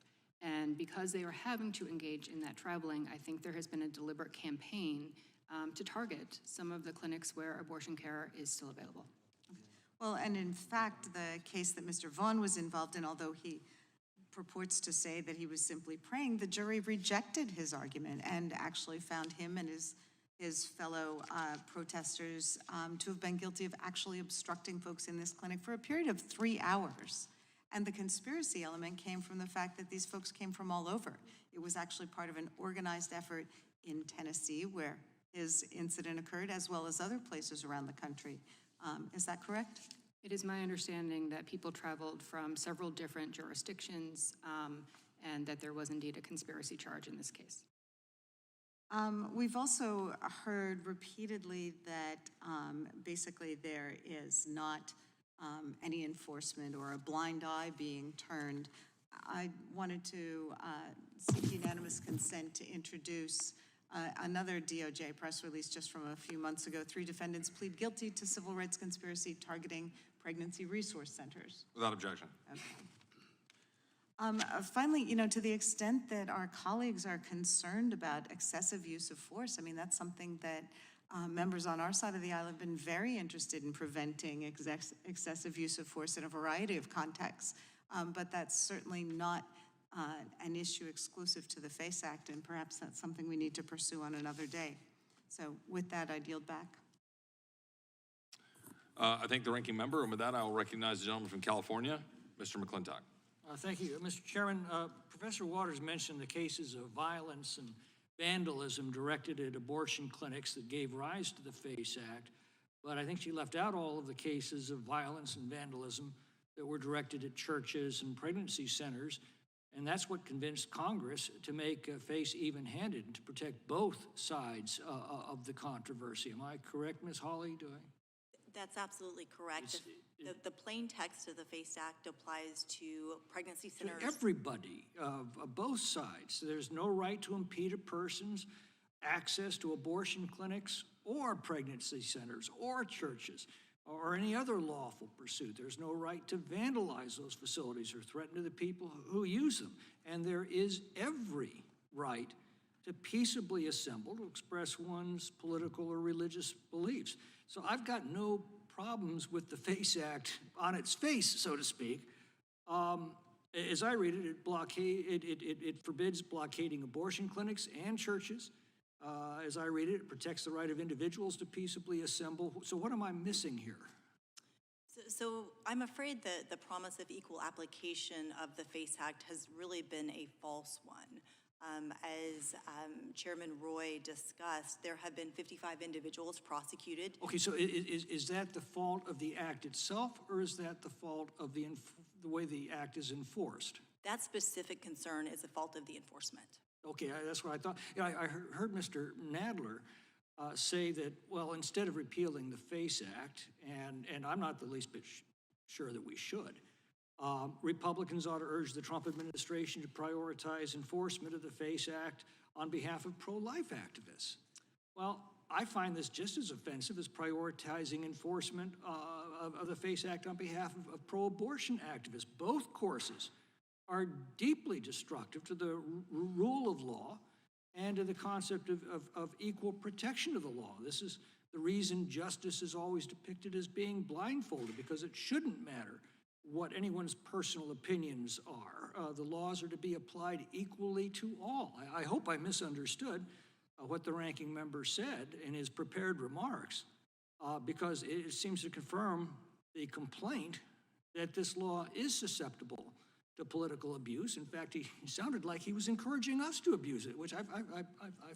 And because they are having to engage in that traveling, I think there has been a deliberate campaign to target some of the clinics where abortion care is still available. Well, and in fact, the case that Mr. Vaughn was involved in, although he purports to say that he was simply praying, the jury rejected his argument and actually found him and his fellow protesters to have been guilty of actually obstructing folks in this clinic for a period of 3 hours. And the conspiracy element came from the fact that these folks came from all over. It was actually part of an organized effort in Tennessee where his incident occurred, as well as other places around the country. Is that correct? It is my understanding that people traveled from several different jurisdictions and that there was indeed a conspiracy charge in this case. We've also heard repeatedly that basically there is not any enforcement or a blind eye being turned. I wanted to seek unanimous consent to introduce another DOJ press release just from a few months ago. 3 defendants plead guilty to civil rights conspiracy targeting pregnancy resource centers. Without objection. Okay. Finally, to the extent that our colleagues are concerned about excessive use of force, I mean, that's something that members on our side of the aisle have been very interested in preventing excessive use of force in a variety of contexts. But that's certainly not an issue exclusive to the FACE Act, and perhaps that's something we need to pursue on another day. So with that, I'd yield back. I thank the ranking member, and with that, I will recognize the gentleman from California, Mr. McClintock. Thank you, Mr. Chairman. Professor Waters mentioned the cases of violence and vandalism directed at abortion clinics that gave rise to the FACE Act, but I think she left out all of the cases of violence and vandalism that were directed at churches and pregnancy centers, and that's what convinced Congress to make FACE even-handed and to protect both sides of the controversy. Am I correct, Ms. Hawley? That's absolutely correct. The plain text of the FACE Act applies to pregnancy centers. To everybody of both sides. There's no right to impede a person's access to abortion clinics or pregnancy centers or churches or any other lawful pursuit. There's no right to vandalize those facilities or threaten to the people who use them. And there is every right to peaceably assemble to express one's political or religious beliefs. So I've got no problems with the FACE Act on its face, so to speak. As I read it, it forbids blockading abortion clinics and churches. As I read it, it protects the right of individuals to peaceably assemble. So what am I missing here? So I'm afraid that the promise of equal application of the FACE Act has really been a false one. As Chairman Roy discussed, there have been 55 individuals prosecuted. Okay, so is that the fault of the act itself, or is that the fault of the the way the act is enforced. That specific concern is a fault of the enforcement. Okay, that's what I thought. Yeah, I heard Mr. Nadler say that, well, instead of repealing the FACE Act, and I'm not the least bit sure that we should, Republicans ought to urge the Trump administration to prioritize enforcement of the FACE Act on behalf of pro-life activists. Well, I find this just as offensive as prioritizing enforcement of the FACE Act on behalf of pro-abortion activists. Both courses are deeply destructive to the rule of law and to the concept of equal protection of the law. This is the reason justice is always depicted as being blindfolded, because it shouldn't matter what anyone's personal opinions are. The laws are to be applied equally to all. I hope I misunderstood what the ranking member said in his prepared remarks, because it seems to confirm the complaint that this law is susceptible to political abuse. In fact, he sounded like he was encouraging us to abuse it, which I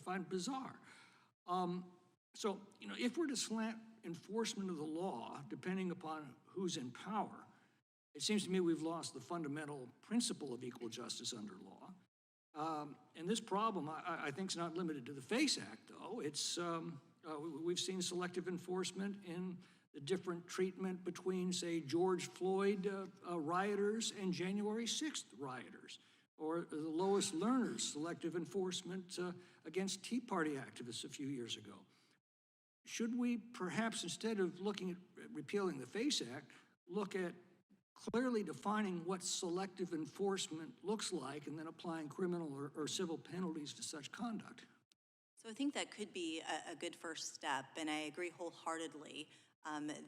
find bizarre. So, you know, if we're to slant enforcement of the law, depending upon who's in power, it seems to me we've lost the fundamental principle of equal justice under law. And this problem, I think, is not limited to the FACE Act, though. It's, we've seen selective enforcement in the different treatment between, say, George Floyd rioters and January 6th rioters, or the Lois Lerner's selective enforcement against Tea Party activists a few years ago. Should we perhaps, instead of looking at repealing the FACE Act, look at clearly defining what selective enforcement looks like and then applying criminal or civil penalties to such conduct? So I think that could be a good first step, and I agree wholeheartedly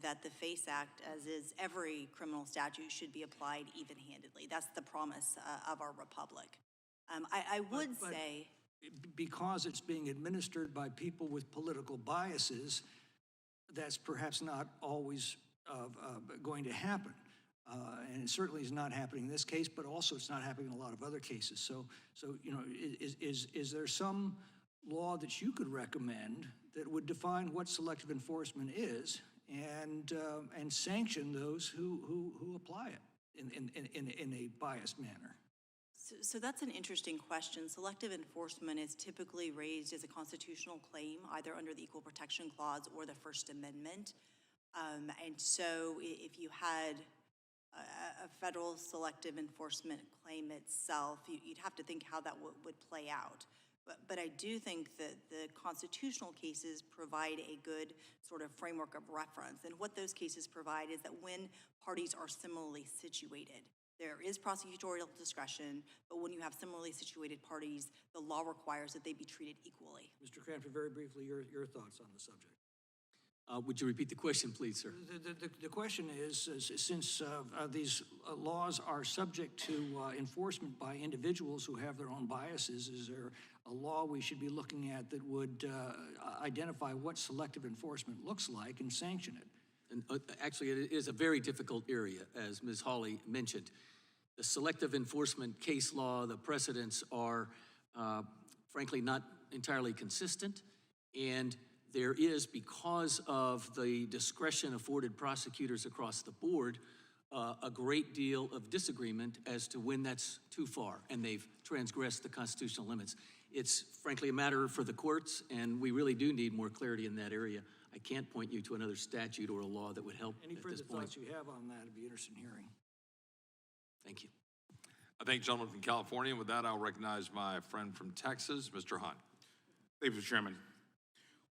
that the FACE Act, as is every criminal statute, should be applied even-handedly. That's the promise of our republic. I would say... Because it's being administered by people with political biases, that's perhaps not always going to happen. And it certainly is not happening in this case, but also it's not happening in a lot of other cases. So you know, is there some law that you could recommend that would define what selective enforcement is and sanction those who apply it in a biased manner? So that's an interesting question. Selective enforcement is typically raised as a constitutional claim, either under the Equal Protection Clause or the First Amendment. And so if you had a federal selective enforcement claim itself, you'd have to think how that would play out. But I do think that the constitutional cases provide a good sort of framework of reference. And what those cases provide is that when parties are similarly situated, there is prosecutorial discretion, but when you have similarly situated parties, the law requires that they be treated equally. Mr. Crampton, very briefly, your thoughts on the subject. Would you repeat the question, please, sir? The question is since these laws are subject to enforcement by individuals who have their own biases, is there a law we should be looking at that would identify what selective enforcement looks like and sanction it? And actually, it is a very difficult area, as Ms. Hawley mentioned. The selective enforcement case law, the precedents are frankly not entirely consistent, and there is, because of the discretion afforded prosecutors across the board, a great deal of disagreement as to when that's too far and they've transgressed the constitutional limits. It's frankly a matter for the courts, and we really do need more clarity in that area. I can't point you to another statute or a law that would help at this point. Any further thoughts you have on that? I'd be interested in hearing. Thank you. I thank the gentleman from California. With that, I'll recognize my friend from Texas, Mr. Hunt. Thank you, Mr. Chairman.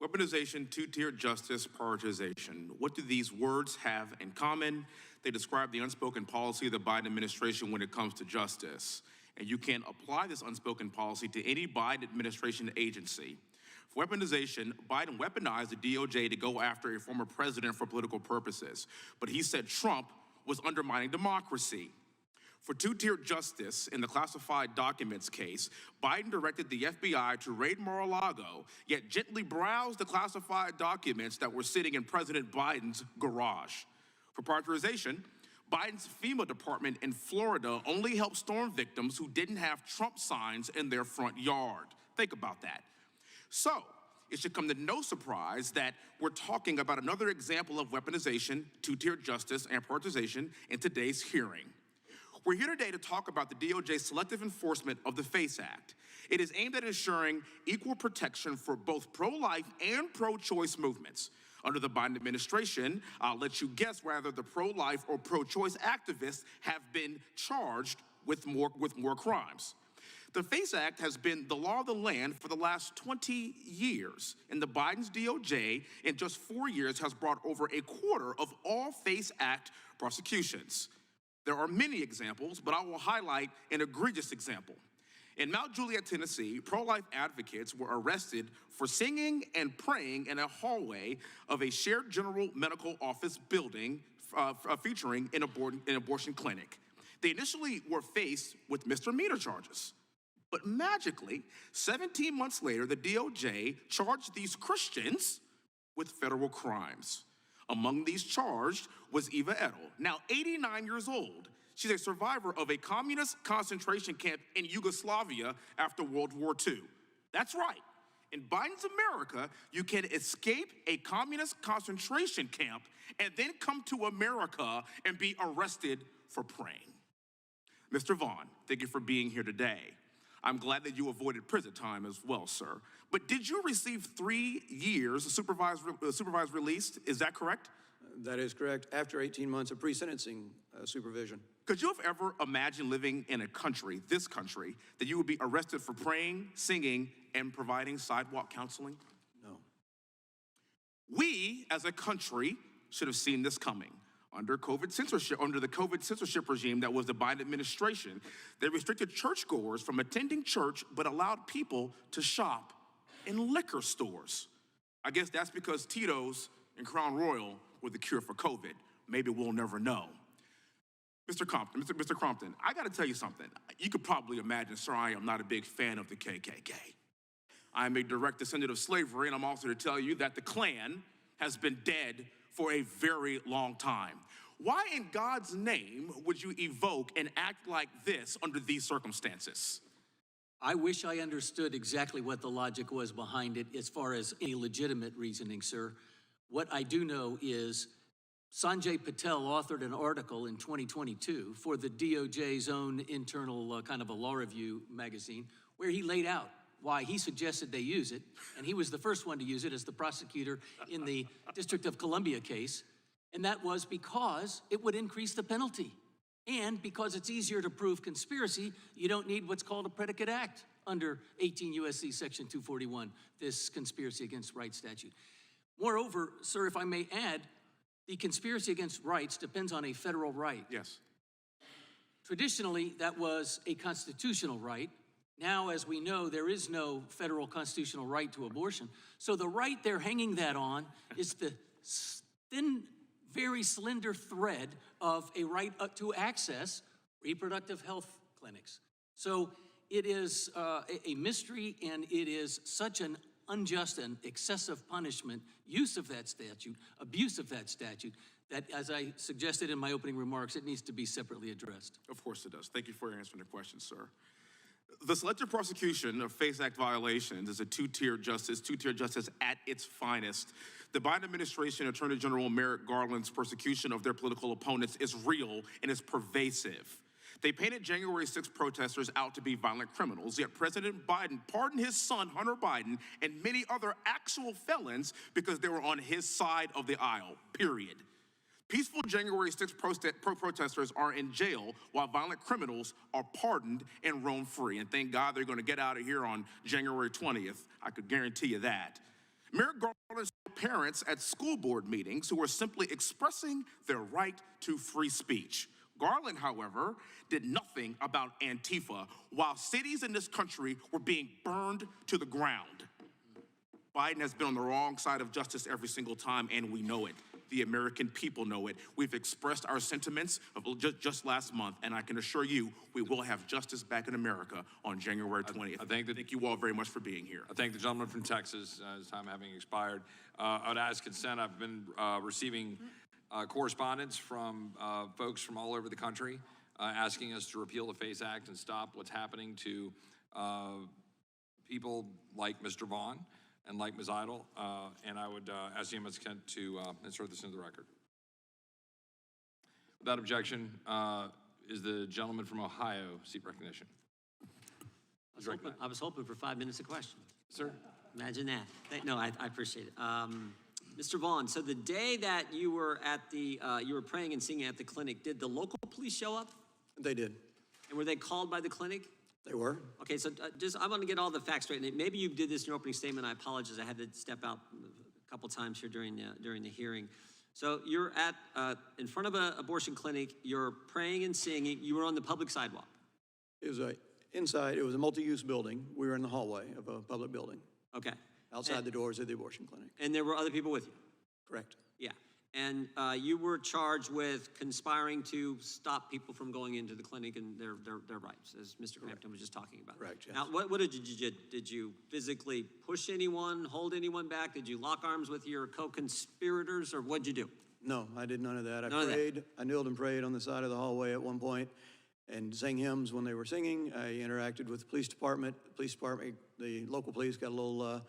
Weaponization, two-tiered justice, prioritization. What do these words have in common? They describe the unspoken policy of the Biden administration when it comes to justice. And you can apply this unspoken policy to any Biden administration agency. For weaponization, Biden weaponized the DOJ to go after a former president for political purposes. But he said Trump was undermining democracy. For two-tiered justice in the classified documents case, Biden directed the FBI to raid Mar-a-Lago, yet gently browse the classified documents that were sitting in President Biden's garage. For prioritization, Biden's FEMA department in Florida only helped storm victims who didn't have Trump signs in their front yard. Think about that. So, it should come to no surprise that we're talking about another example of weaponization, two-tiered justice, and prioritization in today's hearing. We're here today to talk about the DOJ's selective enforcement of the FACE Act. It is aimed at ensuring equal protection for both pro-life and pro-choice movements. Under the Biden administration, I'll let you guess whether the pro-life or pro-choice activists have been charged with more crimes. The FACE Act has been the law of the land for the last 20 years, and the Biden's DOJ in just 4 years has brought over a quarter of all FACE Act prosecutions. There are many examples, but I will highlight an egregious example. In Mount Juliet, Tennessee, pro-life advocates were arrested for singing and praying in a hallway of a shared general medical office building featuring an abortion clinic. They initially were faced with misdemeanor charges. But magically, 17 months later, the DOJ charged these Christians with federal crimes. Among these charged was Eva Edel, now 89 years old. She's a survivor of a communist concentration camp in Yugoslavia after World War II. That's right. In Biden's America, you can escape a communist concentration camp and then come to America and be arrested for praying. Mr. Vaughn, thank you for being here today. I'm glad that you avoided prison time as well, sir. But did you receive 3 years supervised release? Is that correct? That is correct, after 18 months of pre-sentencing supervision. Could you have ever imagined living in a country, this country, that you would be arrested for praying, singing, and providing sidewalk counseling? No. We, as a country, should have seen this coming. Under the COVID censorship regime that was the Biden administration, they restricted churchgoers from attending church but allowed people to shop in liquor stores. I guess that's because Tito's and Crown Royal were the cure for COVID. Maybe we'll never know. Mr. Crampton, I gotta tell you something. You could probably imagine, sir, I am not a big fan of the KKK. I'm a direct descendant of slavery, and I'm also to tell you that the Klan has been dead for a very long time. Why in God's name would you evoke and act like this under these circumstances? I wish I understood exactly what the logic was behind it as far as any legitimate reasoning, sir. What I do know is Sanjay Patel authored an article in 2022 for the DOJ's own internal kind of a law review magazine where he laid out why he suggested they use it, and he was the first one to use it as the prosecutor in the District of Columbia case, and that was because it would increase the penalty. And because it's easier to prove conspiracy, you don't need what's called a predicate act under 18 U.S.C. Section 241, this conspiracy against rights statute. Moreover, sir, if I may add, the conspiracy against rights depends on a federal right. Yes. Traditionally, that was a constitutional right. Now, as we know, there is no federal constitutional right to abortion. So the right they're hanging that on is the thin, very slender thread of a right to access reproductive health clinics. So it is a mystery, and it is such an unjust and excessive punishment, use of that statute, abuse of that statute, that, as I suggested in my opening remarks, it needs to be separately addressed. Of course it does. Thank you for answering the question, sir. The selective prosecution of FACE Act violations is a two-tier justice at its finest. The Biden administration, Attorney General Merrick Garland's persecution of their political opponents is real and is pervasive. They painted January 6 protesters out to be violent criminals, yet President Biden pardoned his son, Hunter Biden, and many other actual felons because they were on his side of the aisle, period. Peaceful January 6 protesters are in jail while violent criminals are pardoned and roam free. And thank God they're going to get out of here on January 20th. I could guarantee you that. Merrick Garland's parents at school board meetings who were simply expressing their right to free speech. Garland, however, did nothing about Antifa while cities in this country were being burned to the ground. Biden has been on the wrong side of justice every single time, and we know it. The American people know it. We've expressed our sentiments just last month, and I can assure you we will have justice back in America on January 20th. Thank you all very much for being here. I thank the gentleman from Texas, his time having expired. I would ask consent. I've been receiving correspondence from folks from all over the country asking us to repeal the FACE Act and stop what's happening to people like Mr. Vaughn and like Ms. Idle, and I would ask the consent to insert this into the record. Without objection, is the gentleman from Ohio seek recognition. I was hoping for 5 minutes of questions. Sir? Imagine that. No, I appreciate it. Mr. Vaughn, so the day that you were at the, you were praying and singing at the clinic, did the local police show up? They did. And were they called by the clinic? They were. Okay, so I want to get all the facts straight. And maybe you did this in your opening statement. I apologize. I had to step out a couple times here during the hearing. So you're at in front of an abortion clinic. You're praying and singing. You were on the public sidewalk. It was inside. It was a multi-use building. We were in the hallway of a public building. Okay. Outside the doors of the abortion clinic. And there were other people with you? Correct. Yeah. And you were charged with conspiring to stop people from going into the clinic and their rights, as Mr. Crampton was just talking about. Correct, yes. Now, what did you do? Did you physically push anyone, hold anyone back? Did you lock arms with your co-conspirators, or what'd you do? No, I did none of that. None of that. prayed. I kneeled and prayed on the side of the hallway at one point and sang hymns when they were singing. I interacted with the police department. The local police got a little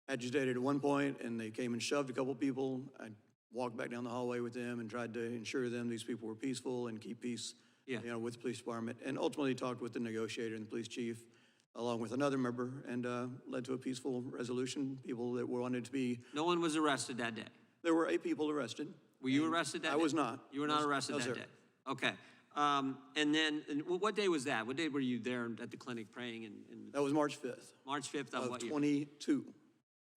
agitated at one point, and they came and shoved a couple people. I walked back down the hallway with them and tried to ensure them these people were peaceful and keep peace, with the police department, and ultimately talked with the negotiator and the police chief, along with another member, and led to a peaceful resolution. People that wanted to be. No one was arrested that day? There were 8 people arrested. Were you arrested that day? I was not. You were not arrested that day? Okay. And then, what day was that? What day were you there at the clinic praying? That was March 5th. March 5th of what year? 22.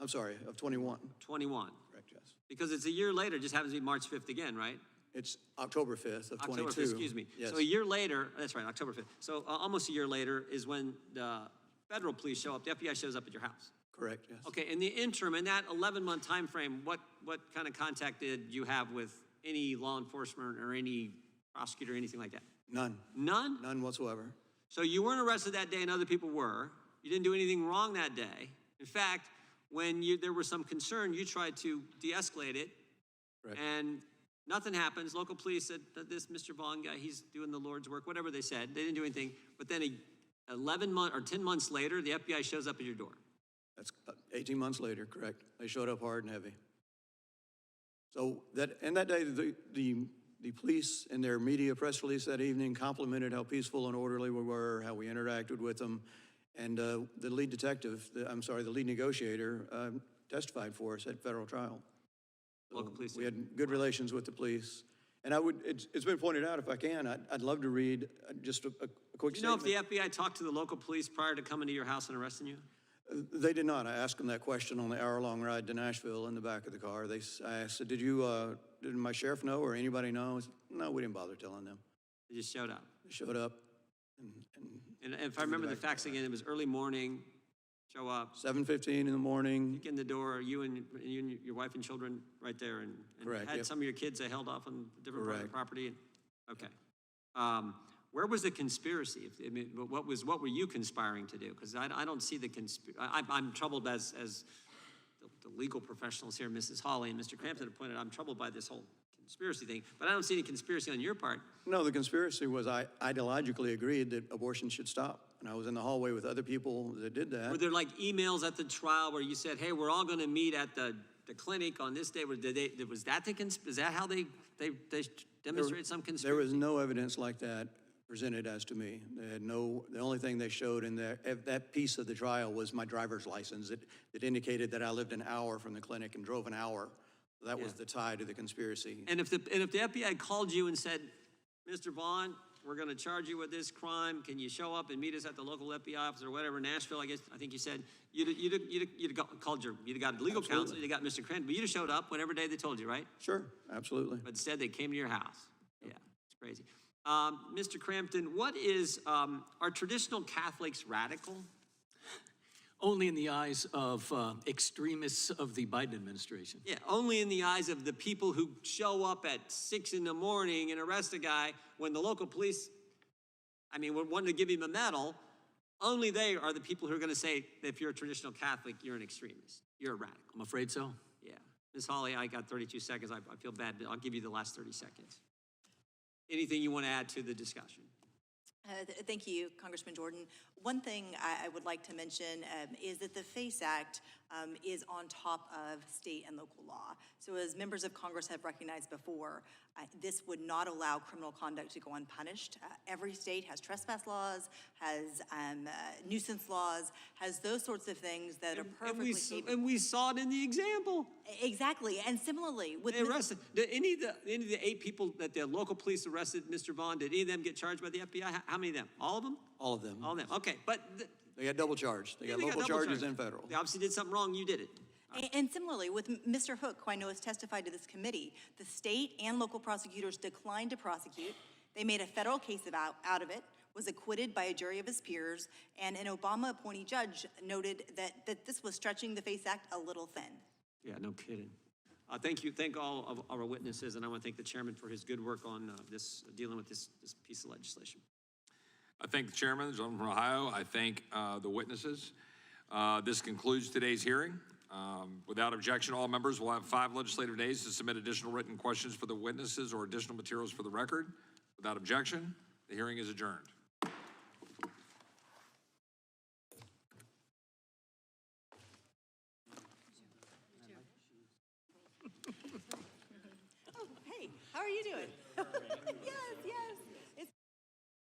I'm sorry, of 21. 21. Correct, yes. Because it's a year later, it just happens to be March 5th again, right? It's October 5th of 22. October 5th, excuse me. Yes. So a year later, that's right, October 5th. So almost a year later is when the federal police show up, the FBI shows up at your house. Correct, yes. Okay, in the interim, in that 11-month time frame, what kind of contact did you have with any law enforcement or any prosecutor or anything like that? None. None? None whatsoever. So you weren't arrested that day and other people were. You didn't do anything wrong that day. In fact, when there was some concern, you tried to de-escalate it. Correct. And nothing happens. Local police said that this Mr. Vaughn guy, he's doing the Lord's work, whatever they said. They didn't do anything. But then 10 months later, the FBI shows up at your door. That's 18 months later, correct. They showed up hard and heavy. So that day, the police in their media press release that evening complimented how peaceful and orderly we were, how we interacted with them. And the lead detective, the lead negotiator testified for us at federal trial. So Local police. we had good relations with the police. And it's been pointed out, if I can, I'd love to read just a quick Do you know statement. if the FBI talked to the local police prior to coming to your house and arresting you? They did not. I asked them that question on the hour-long ride to Nashville in the back of the car. I asked, did my sheriff know or anybody know? I said, no, we didn't bother telling them. They just showed up. They showed up. And if I remember the facts again, it was early morning, show up, 7:15 in the morning. kick in the door, you and your wife and children right there, and Correct, had yep. some of your kids they held off on different part of the Correct. property. Okay. Where was the conspiracy? What were you conspiring to do? Because I don't see the conspiracy. I'm troubled as the legal professionals here, Mrs. Hawley and Mr. Crampton have pointed out, I'm troubled by this whole conspiracy thing, but I don't see any conspiracy on your part. No, the conspiracy was I ideologically agreed that abortion should stop. And I was in the hallway with other people that did that. Were there like emails at the trial where you said, hey, we're all going to meet at the clinic on this day? Was that is that how they demonstrated some conspiracy? There was no evidence like that presented as to me. They had the only thing they showed in that piece of the trial was my driver's license. It indicated that I lived an hour from the clinic and drove an hour. That was the tie to the conspiracy. And if the FBI called you and said, Mr. Vaughn, we're going to charge you with this crime. Can you show up and meet us at the local FBI office or whatever, Nashville? I think you said you'd have got legal counsel, you'd have got Mr. Crampton, but you'd have showed up whatever day they told you, right? Sure, absolutely. But instead, they came to your house. Yeah, it's crazy. Mr. Crampton, are traditional Catholics radical? Only in the eyes of extremists of the Biden administration. Yeah, only in the eyes of the people who show up at 6 in the morning and arrest a guy when the local police, would want to give him a medal. Only they are the people who are going to say that if you're a traditional Catholic, you're an extremist. You're a radical. I'm afraid so. Yeah. Ms. Hawley, I got 32 seconds. I feel bad, but I'll give you the last 30 seconds. Anything you want to add to the discussion? Thank you, Congressman Jordan. One thing I would like to mention is that the FACE Act is on top of state and local law. So as members of Congress have recognized before, This would not allow criminal conduct to go unpunished. Every state has trespass laws, has nuisance laws, has those sorts of things that are perfectly capable. And we saw it in the example. Exactly, and similarly with They arrested, did any of the 8 people that the local police arrested, Mr. Vaughn, did any of them get charged by the FBI? How many of them? All of them? All of them. All of them, okay, but. They got double charged. They got local double charges charged. and federal. They obviously did something wrong, you did it. And similarly, with Mr. Hook, who I know has testified to this committee, the state and local prosecutors declined to prosecute. They made a federal case out of it, was acquitted by a jury of his peers, and an Obama appointee judge noted that this was stretching the FACE Act a little thin. Yeah, no kidding. Thank all of our witnesses, and I want to thank the chairman for his good work on dealing with this piece of legislation. I thank the chairman, the gentleman from Ohio. I thank the witnesses. This concludes today's hearing. Without objection, all members will have 5 legislative days to submit additional written questions for the witnesses or additional materials for the record. Without objection, the hearing is adjourned. Oh, hey, how are you doing?